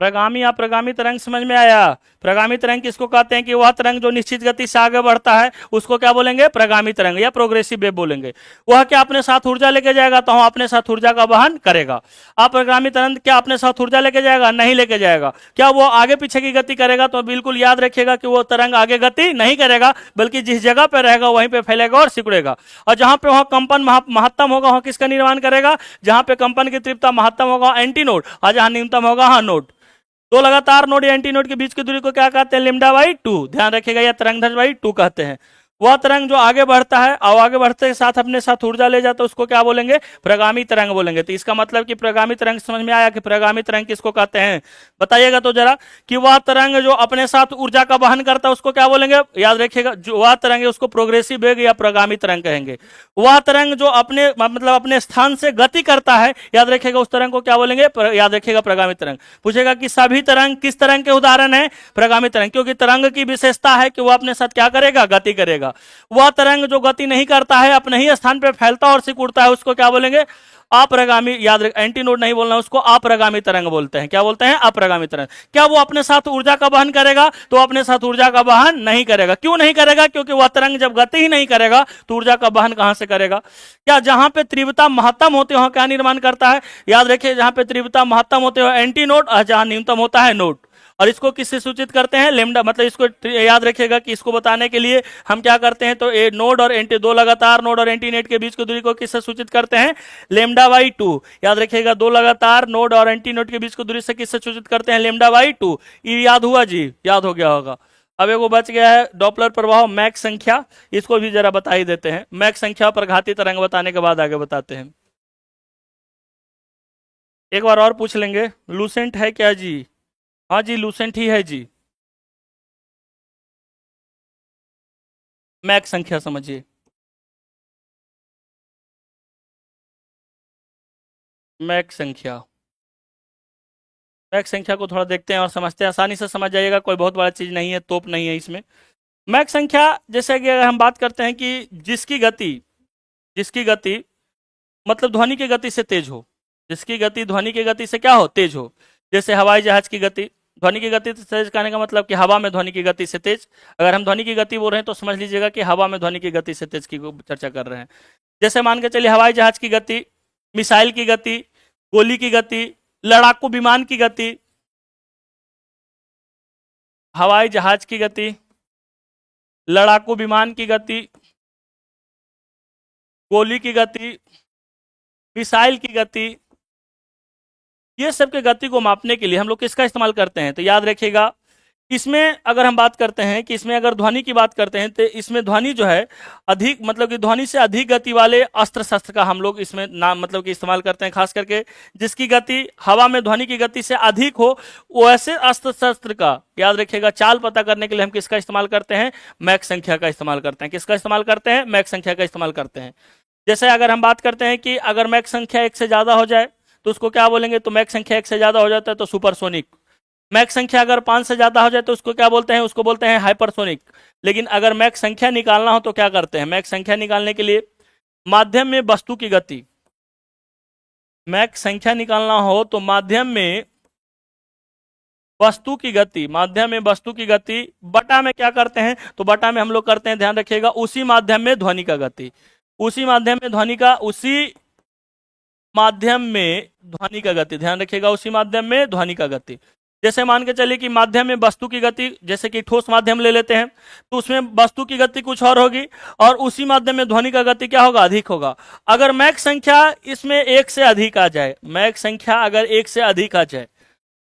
प्रगामी या प्रगामी तरंग समझ में आया? प्रगामी तरंग किसको कहते हैं कि वह तरंग जो निश्चित गति से आगे बढ़ता है उसको क्या बोलेंगे? प्रगामी तरंग या प्रोग्रेसिव वेव बोलेंगे। वह क्या अपने साथ ऊर्जा लेके जाएगा? तो हम अपने साथ ऊर्जा का वहन करेगा। अप्रगामी तरंग क्या अपने साथ ऊर्जा लेके जाएगा? नहीं लेके जाएगा। क्या वो आगे पीछे की गति करेगा? तो बिल्कुल याद रखिएगा कि वो तरंग आगे गति नहीं करेगा, बल्कि जिस जगह पर रहेगा वहीं पे फैलेगा और सिकुड़ेगा। और जहां पे वहां कंपन महत्तम होगा वहां किसका निर्माण करेगा? जहां पे कंपन की तीव्रता महत्तम होगा एंटी नोड, और जहां न्यूनतम होगा हाँ नोड। दो लगातार नोड या एंटी नोड के बीच की दूरी को क्या कहते हैं? लिम्डा बाई 2। ध्यान रखिएगा, या तरंग दैर्ध्य बाई 2 कहते हैं। वह तरंग जो आगे बढ़ता है और आगे बढ़ते के साथ अपने साथ ऊर्जा ले जाता है उसको क्या बोलेंगे? प्रगामी तरंग बोलेंगे। तो इसका मतलब कि प्रगामी तरंग समझ में आया कि प्रगामी तरंग किसको कहते हैं? बताइएगा तो जरा कि वह तरंग जो अपने साथ ऊर्जा का वहन करता है उसको क्या बोलेंगे? याद रखिएगा, जो वह तरंग है उसको प्रोग्रेसिव वेग या प्रगामी तरंग कहेंगे। वह तरंग जो अपने मतलब अपने स्थान से गति करता है, याद रखिएगा, उस तरंग को क्या बोलेंगे? याद रखिएगा, प्रगामी तरंग। पूछेगा कि सभी तरंग किस तरंग के उदाहरण है? प्रगामी तरंग, क्योंकि तरंग की विशेषता है कि वह अपने साथ क्या करेगा? गति करेगा। वह तरंग जो गति नहीं करता है, अपने ही स्थान पर फैलता और सिकुड़ता है, उसको क्या बोलेंगे? अप्रगामी। याद रख, एंटी नोड नहीं बोलना, उसको अप्रगामी तरंग बोलते हैं। क्या बोलते हैं? अप्रगामी तरंग। क्या वो अपने साथ ऊर्जा का वहन करेगा? तो अपने साथ ऊर्जा का वहन नहीं करेगा। क्यों नहीं करेगा? क्योंकि वह तरंग जब गति ही नहीं करेगा तो ऊर्जा का वहन कहां से करेगा? क्या जहां पे तीव्रता महत्तम होती है वहां क्या निर्माण करता है? याद रखिए, जहां पे तीव्रता महत्तम होते हैं एंटी नोड, और जहां न्यूनतम होता है नोड। और इसको किससे सूचित करते हैं? लेमडा। मतलब इसको याद रखिएगा कि इसको बताने के लिए हम क्या करते हैं, तो ए नोड और एंटी, दो लगातार नोड और एंटी नेट के बीच की दूरी को किससे सूचित करते हैं? Lambda by 2। याद रखिएगा, दो लगातार नोड और एंटी नोड के बीच की दूरी से किससे सूचित करते हैं? Lambda by 2। ये याद हुआ जी? याद हो गया होगा। अब एगो बच गया है डॉपलर प्रभाव, मैक संख्या। इसको भी जरा बता ही देते हैं। मैक संख्या पर घाती तरंग बताने के बाद आगे बताते हैं। एक बार और पूछ लेंगे, लूसेंट है क्या जी? हाँ जी, लूसेंट ही है जी। मैक संख्या समझिए। मैक संख्या, मैक संख्या को थोड़ा देखते हैं और समझते हैं, आसानी से समझ जाइएगा, कोई बहुत बड़ा चीज नहीं है, तोप नहीं है इसमें। मैक संख्या, जैसे कि अगर हम बात करते हैं कि जिसकी गति मतलब ध्वनि की गति से तेज हो, जिसकी गति ध्वनि की गति से क्या हो? तेज हो। जैसे हवाई जहाज की गति ध्वनि की गति से तेज कहने का मतलब कि हवा में ध्वनि की गति से तेज। अगर हम ध्वनि की गति बोल रहे हैं तो समझ लीजिएगा कि हवा में ध्वनि की गति से तेज की चर्चा कर रहे हैं। जैसे मान के चलिए हवाई जहाज की गति, मिसाइल की गति, गोली की गति, लड़ाकू विमान की गति, हवाई जहाज की गति, लड़ाकू विमान की गति, गोली की गति, मिसाइल की गति, ये सब के गति को मापने के लिए हम लोग किसका इस्तेमाल करते हैं? तो याद रखिएगा, इसमें अगर हम बात करते हैं कि इसमें अगर ध्वनि की बात करते हैं तो इसमें ध्वनि जो है अधिक, मतलब कि ध्वनि से अधिक गति वाले अस्त्र शस्त्र का हम लोग इसमें नाम मतलब कि इस्तेमाल करते हैं। खास करके जिसकी गति हवा में ध्वनि की गति से अधिक हो, वैसे अस्त्र शस्त्र का याद रखिएगा चाल पता करने के लिए हम किसका इस्तेमाल करते हैं? मैक संख्या का इस्तेमाल करते हैं। किसका इस्तेमाल करते हैं? मैक संख्या का इस्तेमाल करते हैं। जैसे अगर हम बात करते हैं कि अगर मैक संख्या 1 से ज्यादा हो जाए तो उसको क्या बोलेंगे? तो मैक संख्या 1 से ज्यादा हो जाता है तो सुपरसोनिक। मैक संख्या अगर 5 से ज्यादा हो जाए तो उसको क्या बोलते हैं? उसको बोलते हैं हाइपरसोनिक। लेकिन अगर मैक संख्या निकालना हो तो क्या करते हैं? मैक संख्या निकालने के लिए माध्यम में वस्तु की गति, मैक संख्या निकालना हो तो माध्यम में वस्तु की गति, माध्यम में वस्तु की गति बटा में क्या करते हैं? तो बटा में हम लोग करते हैं, ध्यान रखिएगा, उसी माध्यम में ध्वनि का गति, उसी माध्यम में ध्वनि का, उसी माध्यम में ध्वनि का गति, ध्यान रखिएगा, उसी माध्यम में ध्वनि का गति। जैसे मान के चलिए कि माध्यम में वस्तु की गति, जैसे कि ठोस माध्यम ले लेते हैं तो उसमें वस्तु की गति कुछ और होगी और उसी माध्यम में ध्वनि का गति क्या होगा? अधिक होगा। अगर मैक संख्या इसमें 1 से अधिक आ जाए, मैक संख्या अगर 1 से अधिक आ जाए,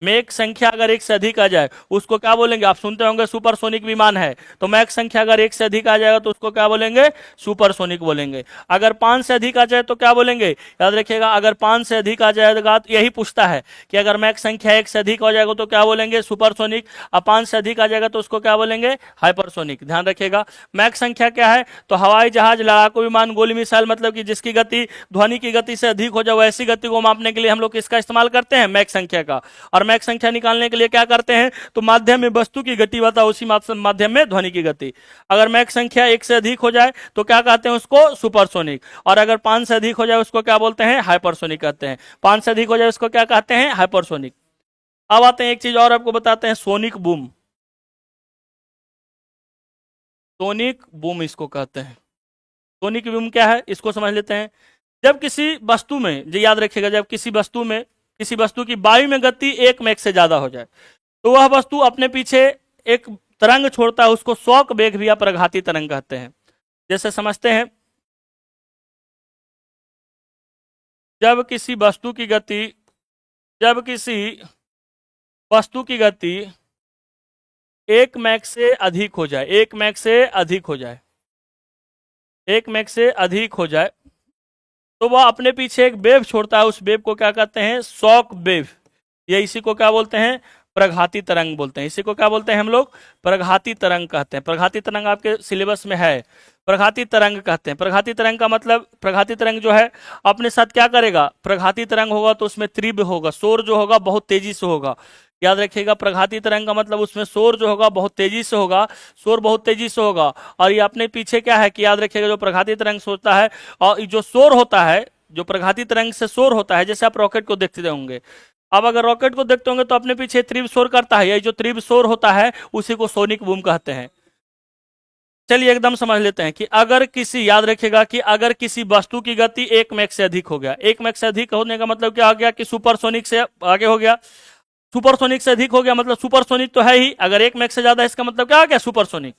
मैक संख्या अगर 1 से अधिक आ जाए उसको क्या बोलेंगे? आप सुनते होंगे सुपरसोनिक विमान है, तो मैक संख्या अगर 1 से अधिक आ जाएगा तो उसको क्या बोलेंगे? सुपरसोनिक बोलेंगे। अगर 5 से अधिक आ जाए तो क्या बोलेंगे? याद रखिएगा, अगर 5 से अधिक आ जाएगा तो यही पूछता है कि अगर मैक संख्या 1 से अधिक हो जाएगा तो क्या बोलेंगे? सुपरसोनिक। और 5 से अधिक आ जाएगा तो उसको क्या बोलेंगे? हाइपरसोनिक। ध्यान रखिएगा, मैक संख्या क्या है? तो हवाई जहाज, लड़ाकू विमान, गोली, मिसाइल, मतलब कि जिसकी गति ध्वनि की गति से अधिक हो जाए वैसी गति को मापने के लिए हम लोग किसका इस्तेमाल करते हैं? मैक संख्या का। और मैक संख्या निकालने के लिए क्या करते हैं? तो माध्यम में वस्तु की गति बताओ, उसी माध्यम में ध्वनि की गति। अगर मैक संख्या 1 से अधिक हो जाए तो क्या कहते हैं? उसको सुपरसोनिक। और अगर 5 से अधिक हो जाए उसको क्या बोलते हैं? हाइपरसोनिक कहते हैं। 5 से अधिक हो जाए उसको क्या कहते हैं? हाइपरसोनिक। अब आते हैं एक चीज और आपको बताते हैं, सोनिक बूम। सोनिक बूम इसको कहते हैं। सोनिक बूम क्या है इसको समझ लेते हैं। जब किसी वस्तु में, जो याद रखिएगा, जब किसी वस्तु में, किसी वस्तु की वायु में गति 1 मैक से ज्यादा हो जाए तो वह वस्तु अपने पीछे एक तरंग छोड़ता है, उसको शॉक वेग भी या प्रघाती तरंग कहते हैं। जैसे समझते हैं, जब किसी वस्तु की गति, जब किसी वस्तु की गति 1 मैक से अधिक हो जाए, 1 मैक से अधिक हो जाए, 1 मैक से अधिक हो जाए, तो वह अपने पीछे एक वेव छोड़ता है। उस वेव को क्या कहते हैं? Shock wave. ये इसी को क्या बोलते हैं? प्रघाती तरंग बोलते हैं। इसी को क्या बोलते हैं हम लोग? प्रघाती तरंग कहते हैं। प्रघाती तरंग आपके सिलेबस में है, प्रघाती तरंग कहते हैं। प्रघाती तरंग का मतलब, प्रघाती तरंग जो है अपने साथ क्या करेगा? प्रघाती तरंग होगा तो उसमें तीव्र होगा, शोर जो होगा बहुत तेजी से होगा। याद रखिएगा, प्रघाती तरंग का मतलब उसमें शोर जो होगा बहुत तेजी से होगा, शोर बहुत तेजी से होगा। और ये अपने पीछे क्या है कि याद रखिएगा, जो प्रघाती तरंग सोचता है और जो शोर होता है, जो प्रघाती तरंग से शोर होता है, जैसे आप रॉकेट को देखते होंगे, अब अगर रॉकेट को देखते होंगे तो अपने पीछे तीव्र शोर करता है, यही जो तीव्र शोर होता है उसी को सोनिक बूम कहते हैं। चलिए एकदम समझ लेते हैं कि अगर किसी, याद रखिएगा कि अगर किसी वस्तु की गति 1 मैक से अधिक हो गया, 1 मैक से अधिक होने का मतलब क्या हो गया कि सुपरसोनिक से आगे हो गया। सुपरसोनिक से अधिक हो गया मतलब सुपरसोनिक तो है ही, अगर 1 मैक से ज्यादा, इसका मतलब क्या हो गया? सुपरसोनिक।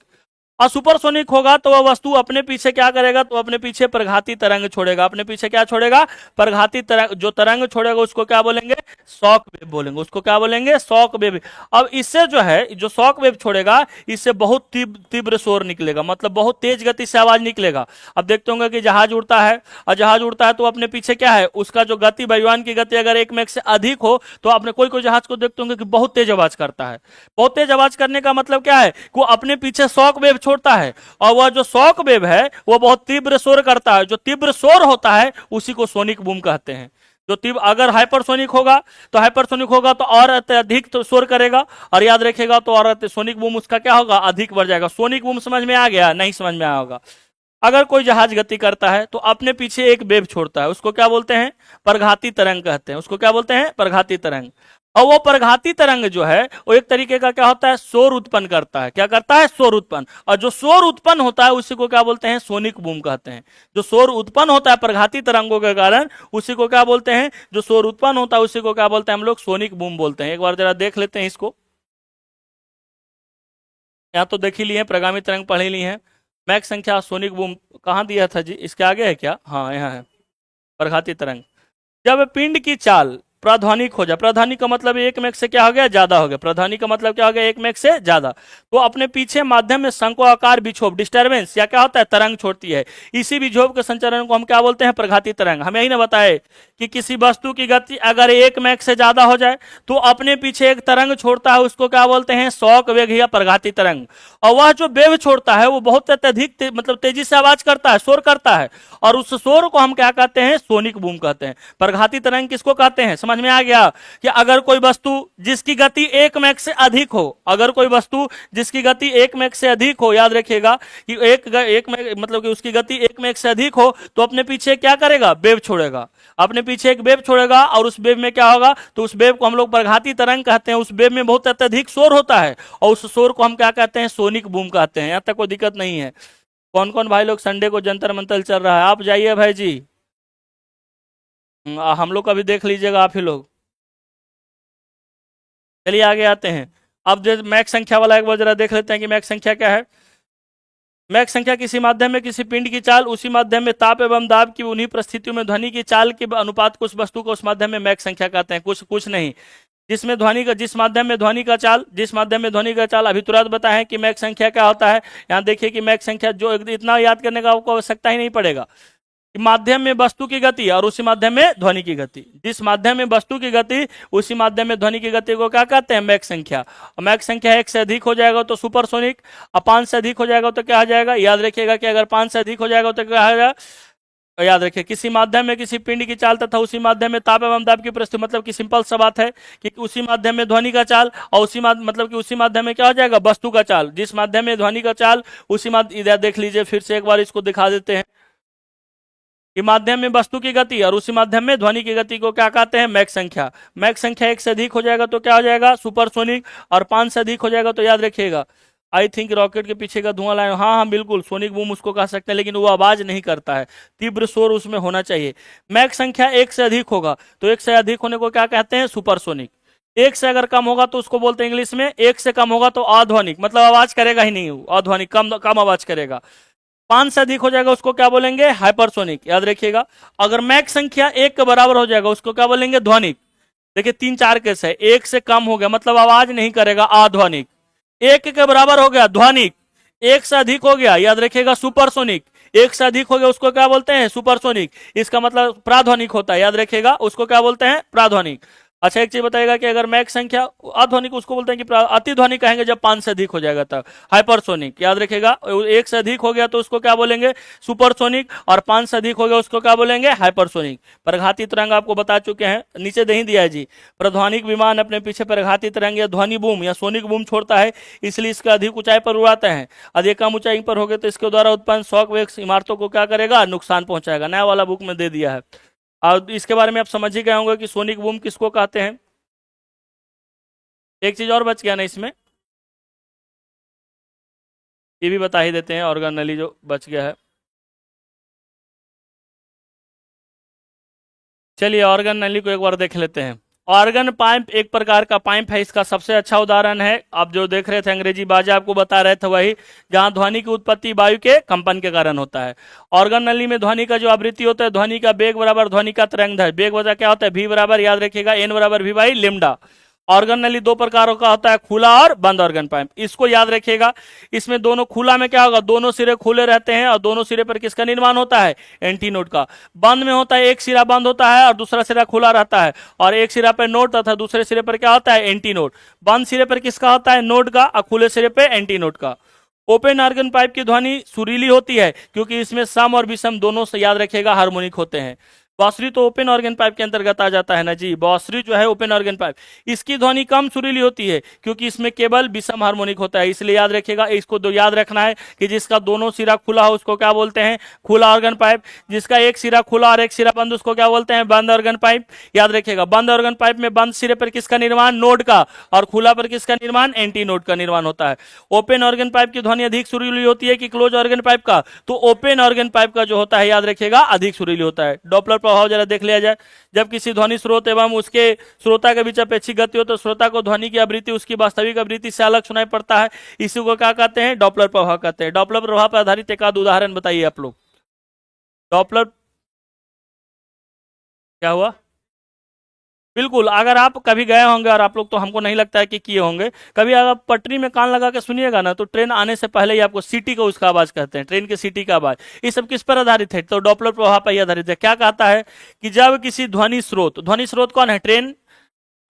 और सुपरसोनिक होगा तो वह वस्तु अपने पीछे क्या करेगा? तो अपने पीछे प्रघाती तरंग छोड़ेगा। अपने पीछे क्या छोड़ेगा? प्रघाती तरंग। जो तरंग छोड़ेगा उसको क्या बोलेंगे? शॉक वेव बोलेंगे। उसको क्या बोलेंगे? Shock wave. अब इससे जो है, जो शॉक वेव छोड़ेगा, इससे बहुत तीव्र शोर निकलेगा, मतलब बहुत तेज गति से आवाज निकलेगा। अब देखते होंगे कि जहाज उड़ता है, और जहाज उड़ता है तो अपने पीछे क्या है? उसका जो गति, वायुयान की गति अगर 1 मैक से अधिक हो तो आपने कोई कोई जहाज को देखते होंगे कि बहुत तेज आवाज करता है। बहुत तेज आवाज करने का मतलब क्या है? कि वो अपने पीछे शॉक वेव छोड़ता है, और वह जो शॉक वेव है वो बहुत तीव्र शोर करता है। जो तीव्र शोर होता है उसी को सोनिक बूम कहते हैं। जो तीव्र, अगर हाइपरसोनिक होगा तो हाइपरसोनिक होगा तो और अधिक तो शोर करेगा, और याद रखेगा तो और सोनिक बूम उसका क्या होगा? अधिक बढ़ जाएगा। सोनिक बूम समझ में आ गया? नहीं समझ में आया होगा। अगर कोई जहाज गति करता है तो अपने पीछे एक वेव छोड़ता है, उसको क्या बोलते हैं? प्रघाती तरंग कहते हैं। उसको क्या बोलते हैं? प्रघाती तरंग। और वो प्रघाती तरंग जो है वो एक तरीके का क्या होता है? शोर उत्पन्न करता है। क्या करता है? शोर उत्पन्न। और जो शोर उत्पन्न होता है उसी को क्या बोलते हैं? सोनिक बूम कहते हैं। जो शोर उत्पन्न होता है प्रघाती तरंगों के कारण, उसी को क्या बोलते हैं? जो शोर उत्पन्न होता है उसी को क्या बोलते हैं हम लोग? सोनिक बूम बोलते हैं। एक बार जरा देख लेते हैं इसको। यहाँ तो देख ही लिए, प्रगामी तरंग पढ़ ही ली है। मैक संख्या सोनिक बूम कहाँ दिया था जी? इसके आगे है क्या? हाँ यहाँ है, प्रघाती तरंग। जब पिंड की चाल प्राध्वनिक हो जाए, प्राध्वनिक का मतलब 1 मैक से क्या हो गया? ज्यादा हो गया। प्राध्वनिक का मतलब क्या हो गया? 1 मैक से ज्यादा। तो अपने पीछे माध्यम में शंक्वाकार विक्षोभ, डिस्टर्बेंस, या क्या होता है? तरंग छोड़ती है। इसी विक्षोभ के संचरण को हम क्या बोलते हैं? प्रघाती तरंग। हमें यही ना बताए कि किसी वस्तु की गति अगर 1 मैक से ज्यादा हो जाए तो अपने पीछे एक तरंग छोड़ता है, उसको क्या बोलते हैं? शॉक वेग या प्रघाती तरंग। और वह जो वेव छोड़ता है वो बहुत अत्यधिक मतलब तेजी से आवाज करता है, शोर करता है, और उस शोर को हम क्या कहते हैं? सोनिक बूम कहते हैं। प्रघाती तरंग किसको कहते हैं? समझ में आ गया कि अगर कोई वस्तु जिसकी गति 1 मैक से अधिक हो, अगर कोई वस्तु जिसकी गति 1 मैक से अधिक हो, याद रखिएगा कि एक मैक मतलब कि उसकी गति 1 मैक से अधिक हो तो अपने पीछे क्या करेगा? वेव छोड़ेगा। अपने पीछे एक वेव छोड़ेगा, और उस वेव में क्या होगा? तो उस वेव को हम लोग प्रघाती तरंग कहते हैं। उस वेव में बहुत अत्यधिक शोर होता है, और उस शोर को हम क्या कहते हैं? सोनिक बूम कहते हैं। यहां तक कोई दिक्कत नहीं है। कौन कौन भाई लोग संडे को जंतर मंतर चल रहा है? आप जाइए भाई जी। हम लोग का भी देख लीजिएगा आप ही लोग। चलिए आगे आते हैं। अब जो मैक संख्या वाला एक बार जरा देख लेते हैं कि मैक संख्या क्या है। मैक संख्या किसी माध्यम में किसी पिंड की चाल, उसी माध्यम में ताप एवं दाब की उन्हीं परिस्थितियों में ध्वनि की चाल के अनुपात को उस वस्तु को उस माध्यम में मैक संख्या कहते हैं। कुछ कुछ नहीं, जिसमें ध्वनि का, जिस माध्यम में ध्वनि का चाल, जिस माध्यम में ध्वनि का चाल, अभी तुरंत बताएं कि मैक संख्या क्या होता है। यहाँ देखिए कि मैक संख्या जो इतना याद करने का आपको आवश्यकता ही नहीं पड़ेगा कि माध्यम में वस्तु की गति और उसी माध्यम में ध्वनि की गति, जिस माध्यम में वस्तु की गति उसी माध्यम में ध्वनि की गति को क्या कहते हैं? मैक संख्या। और मैक संख्या 1 से अधिक हो जाएगा तो सुपरसोनिक, और 5 से अधिक हो जाएगा तो क्या आ जाएगा? याद रखिएगा कि अगर 5 से अधिक हो जाएगा तो क्या आ जाएगा? तो याद रखिए, किसी माध्यम में किसी पिंड की चाल तथा उसी माध्यम में ताप एवं दाब की परिस्थिति, मतलब कि सिंपल सा बात है कि उसी माध्यम में ध्वनि का चाल, और उसी मतलब कि उसी माध्यम में क्या हो जाएगा? वस्तु का चाल। जिस माध्यम में ध्वनि का चाल उसी माध्यम, इधर देख लीजिए फिर से एक बार इसको दिखा देते हैं ये माध्यम में वस्तु की गति और उसी माध्यम में ध्वनि की गति को क्या कहते हैं? मैक संख्या। मैक संख्या 1 से अधिक हो जाएगा तो क्या हो जाएगा? सुपरसोनिक। और 5 से अधिक हो जाएगा तो याद रखिएगा, आई थिंक रॉकेट के पीछे का धुआं लाए, हाँ हाँ बिल्कुल, सोनिक बूम उसको कह सकते हैं, लेकिन वो आवाज नहीं करता है, तीव्र शोर उसमें होना चाहिए। मैक संख्या 1 से अधिक होगा तो 1 से अधिक होने को क्या कहते हैं? सुपरसोनिक। 1 से अगर कम होगा तो उसको बोलते हैं इंग्लिश में, 1 से कम होगा तो अध्वनिक, मतलब आवाज करेगा ही नहीं, अध्वनिक, कम कम आवाज करेगा। 5 से अधिक हो जाएगा उसको क्या बोलेंगे? हाइपरसोनिक। याद रखिएगा, अगर मैक संख्या 1 के बराबर हो जाएगा उसको क्या बोलेंगे? ध्वनिक। देखिए 3-4 केस है, 1 से कम हो गया मतलब आवाज नहीं करेगा, अध्वनिक। 1 के बराबर हो गया, ध्वनिक। 1 से अधिक हो गया, याद रखिएगा, सुपरसोनिक। 1 से अधिक हो गया उसको क्या बोलते हैं? सुपरसोनिक। इसका मतलब प्राध्वनिक होता है, याद रखिएगा, उसको क्या बोलते हैं? प्राध्वनिक। अच्छा एक चीज बताएगा कि अगर मैक संख्या अध्वनिक उसको बोलते हैं कि अतिध्वनिक कहेंगे जब 5 से अधिक हो जाएगा तब। हाइपरसोनिक, याद रखिएगा, 1 से अधिक हो गया तो उसको क्या बोलेंगे? सुपरसोनिक। और 5 से अधिक हो गया उसको क्या बोलेंगे? हाइपरसोनिक। परिघाती तरंग आपको बता चुके हैं, नीचे नहीं दिया है जी। प्रध्वनिक विमान अपने पीछे परिघाती तरंग या ध्वनि बूम या सोनिक बूम छोड़ता है, इसलिए इसका अधिक ऊंचाई पर उड़ाते हैं। अधिक कम ऊंचाई पर हो गए तो इसके द्वारा उत्पन्न शॉक वेव्स इमारतों को क्या करेगा? नुकसान पहुंचाएगा। नया वाला बुक में दे दिया है। और इसके बारे में आप समझ ही गए होंगे कि सोनिक बूम किसको कहते हैं। एक चीज और बच गया ना इसमें, ये भी बता ही देते हैं, ऑर्गन नली जो बच गया है। चलिए ऑर्गन नली को एक बार देख लेते हैं। ऑर्गन पाइप एक प्रकार का पाइप है, इसका सबसे अच्छा उदाहरण है, आप जो देख रहे थे अंग्रेजी बाजा आपको बता रहे थे वही, जहां ध्वनि की उत्पत्ति वायु के कंपन के कारण होता है। ऑर्गन नली में ध्वनि का जो आवृत्ति होता है, ध्वनि का बेग बराबर ध्वनि का तरंग है। बेग वजह क्या होता है? v बराबर, याद रखिएगा, n बराबर v बाई लिम्डा। ऑर्गन नली 2 प्रकारों का होता है, खुला और बंद ऑर्गन पाइप। इसको याद रखिएगा, इसमें दोनों, खुला में क्या होगा? दोनों सिरे खुले रहते हैं और दोनों सिरे पर किसका निर्माण होता है? एंटीनोड का। बंद में होता है, एक सिरा बंद होता है और दूसरा सिरा खुला रहता है, और एक सिरा पर नोड तथा दूसरे सिरे पर क्या होता है? एंटीनोड। बंद सिरे पर किसका होता है? नोड का, और खुले सिरे पर एंटीनोड का। ओपन ऑर्गन पाइप की ध्वनि सुरीली होती है क्योंकि इसमें सम और विषम दोनों से, याद रखिएगा, हार्मोनिक होते हैं। बांसुरी तो ओपन ऑर्गन पाइप के अंतर्गत आ जाता है ना जी, बांसुरी जो है ओपन ऑर्गन पाइप, इसकी ध्वनि कम सुरीली होती है क्योंकि इसमें केवल विषम हार्मोनिक होता है। इसलिए याद रखिएगा, इसको दो याद रखना है कि जिसका दोनों सिरा खुला हो उसको क्या बोलते हैं? खुला ऑर्गन पाइप। जिसका एक सिरा खुला और एक सिरा बंद उसको क्या बोलते हैं? बंद ऑर्गन पाइप। याद रखिएगा, बंद ऑर्गन पाइप में बंद सिरे पर किसका निर्माण? नोड का, और खुला पर किसका निर्माण? एंटी नोड का निर्माण होता है। ओपन ऑर्गन पाइप की ध्वनि अधिक सुरीली होती है कि क्लोज ऑर्गन पाइप का? तो ओपन ऑर्गन पाइप का जो होता है, याद रखिएगा, अधिक सुरीली होता है। डॉपलर प्रभाव जरा देख लिया जाए, जब किसी ध्वनि स्रोत एवं उसके श्रोता के बीच अपेक्षित गति हो तो श्रोता को ध्वनि की आवृत्ति उसकी वास्तविक आवृत्ति से अलग सुनाई पड़ता है। इसी को क्या कहते हैं? डॉपलर प्रभाव कहते हैं। डॉपलर प्रभाव पर आधारित एक आध उदाहरण बताइए आप लोग। डॉपलर क्या हुआ? बिल्कुल, अगर आप कभी गए होंगे, और आप लोग तो हमको नहीं लगता है कि किए होंगे, कभी अगर पटरी में कान लगा के सुनिएगा ना, तो ट्रेन आने से पहले ही आपको सीटी को उसका आवाज कहते हैं, ट्रेन के सीटी का आवाज। ये सब किस पर आधारित है? तो डॉपलर प्रभाव पर ही आधारित है। क्या कहता है कि जब किसी ध्वनि स्रोत कौन है? ट्रेन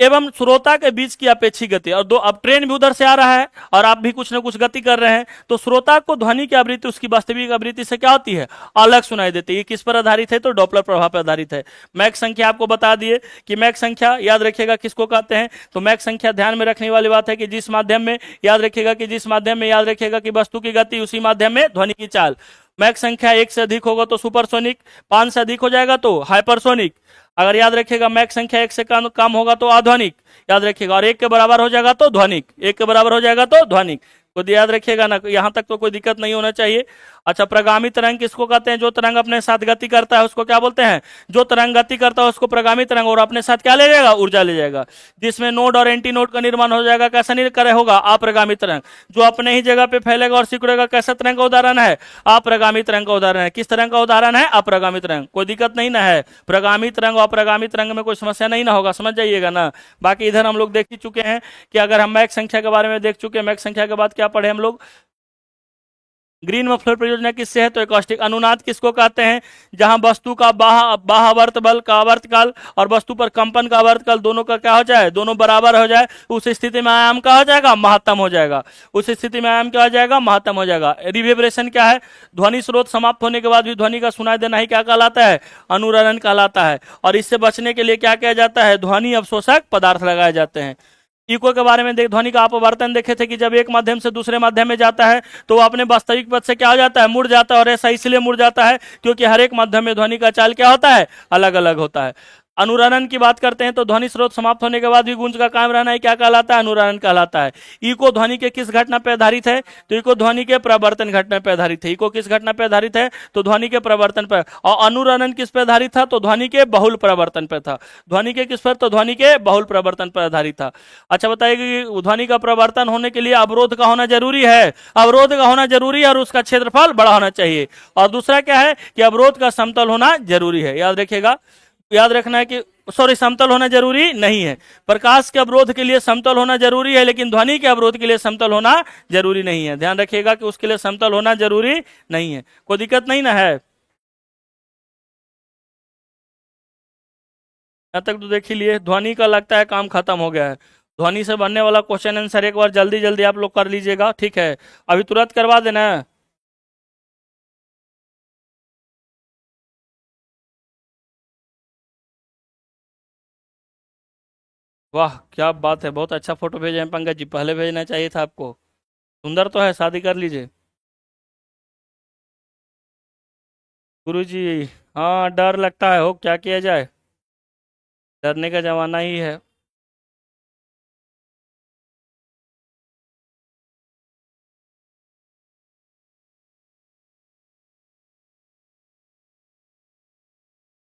एवं श्रोता के बीच की अपेक्षित गति, और अब ट्रेन भी उधर से आ रहा है और आप भी कुछ ना कुछ गति कर रहे हैं, तो श्रोता को ध्वनि की आवृत्ति उसकी वास्तविक आवृत्ति से क्या होती है? अलग सुनाई देती है। ये किस पर आधारित है? तो डॉपलर प्रभाव पर आधारित है। मैक संख्या आपको बता दिए कि मैक संख्या, याद रखिएगा, किसको कहते हैं? तो मैक संख्या ध्यान में रखने वाली बात है कि जिस माध्यम में, याद रखिएगा, कि जिस माध्यम में, याद रखिएगा, कि वस्तु की गति उसी माध्यम में ध्वनि की चाल। मैक संख्या 1 से अधिक होगा तो सुपरसोनिक, 5 से अधिक हो जाएगा तो हाइपरसोनिक। अगर याद रखिएगा मैक संख्या 1 से कम होगा तो अध्वनिक, याद रखिएगा, और 1 के बराबर हो जाएगा तो ध्वनिक। 1 के बराबर हो जाएगा तो ध्वनिक। तो याद रखिएगा ना, यहां तक तो कोई दिक्कत नहीं होना चाहिए। अच्छा, प्रगामी तरंग किसको कहते हैं? जो तरंग अपने साथ गति करता है उसको क्या बोलते हैं? जो तरंग गति करता है उसको प्रगामी तरंग, और अपने साथ क्या ले जाएगा? ऊर्जा ले जाएगा, जिसमें नोड और एंटी नोड का निर्माण हो जाएगा। कैसा निर्माण होगा? अप्रगामी तरंग, जो अपने ही जगह पे फैलेगा और सिकुड़ेगा। कैसा तरंग का उदाहरण है? अप्रगामी तरंग का उदाहरण है। किस तरंग का उदाहरण है? अप्रगामी तरंग। कोई दिक्कत नहीं ना है? प्रगामी तरंग और अप्रगामी तरंग में कोई समस्या नहीं ना होगा, समझ जाइएगा ना। बाकी इधर हम लोग देख ही चुके हैं कि अगर हम मैक संख्या के बारे में देख चुके हैं, मैक संख्या के बाद क्या पढ़े हम लोग? ग्रीन मफलर परियोजना किससे है? तो एकॉस्टिक। अनुनाद किसको कहते हैं? जहां वस्तु का बाह्यवर्त बल का आवर्त काल और वस्तु पर कंपन का आवर्त काल दोनों का क्या हो जाए? दोनों बराबर हो जाए, उस स्थिति में आयाम क्या हो जाएगा? महत्तम हो जाएगा। उस स्थिति में आयाम क्या हो जाएगा? महत्तम हो जाएगा। रिवेब्रेशन क्या है? ध्वनि स्रोत समाप्त होने के बाद भी ध्वनि का सुनाई देना ही क्या कहलाता है? अनुरणन कहलाता है। और इससे बचने के लिए क्या किया जाता है? ध्वनि अवशोषक पदार्थ लगाए जाते हैं। इको के बारे में देख, ध्वनि का अपवर्तन देखे थे कि जब एक माध्यम से दूसरे माध्यम में जाता है तो वो अपने वास्तविक पथ से क्या हो जाता है, मुड़ जाता है। और ऐसा इसलिए मुड़ जाता है क्योंकि हर एक माध्यम में ध्वनि का चाल क्या होता है, अलग अलग होता है। अनुरणन की बात करते हैं तो ध्वनि स्रोत समाप्त होने के बाद भी गूंज का कायम रहना है, क्या कहलाता है, अनुरणन कहलाता है। इको ध्वनि के किस घटना पर आधारित है, तो इको ध्वनि के प्रवर्तन घटना पर आधारित है। इको किस घटना पर आधारित है, तो ध्वनि के प्रवर्तन पर। और अनुरणन किस पर आधारित था, तो ध्वनि के बहुल प्रवर्तन पर था। ध्वनि के किस पर, तो ध्वनि के बहुल प्रवर्तन पर आधारित था। अच्छा बताइए कि ध्वनि का प्रवर्तन होने के लिए अवरोध का होना जरूरी है, अवरोध का होना जरूरी है और उसका क्षेत्रफल बड़ा होना चाहिए। और दूसरा क्या है कि अवरोध का समतल होना जरूरी है। याद रखिएगा, याद रखना है कि सॉरी, समतल होना जरूरी नहीं है। प्रकाश के अवरोध के लिए समतल होना जरूरी है, लेकिन ध्वनि के अवरोध के लिए समतल होना जरूरी नहीं है। ध्यान रखिएगा कि उसके लिए समतल होना जरूरी नहीं है। कोई दिक्कत नहीं ना है, यहाँ तक तो देख ही लिए। ध्वनि का लगता है काम खत्म हो गया है। ध्वनि से बनने वाला क्वेश्चन आंसर एक बार जल्दी जल्दी आप लोग कर लीजिएगा, ठीक है। अभी तुरंत करवा देना। वाह क्या बात है, बहुत अच्छा फोटो भेजे हैं पंकज जी, पहले भेजना चाहिए था आपको। सुंदर तो है, शादी कर लीजिए। गुरु जी, हाँ डर लगता है, हो क्या किया जाए, डरने का जमाना ही है।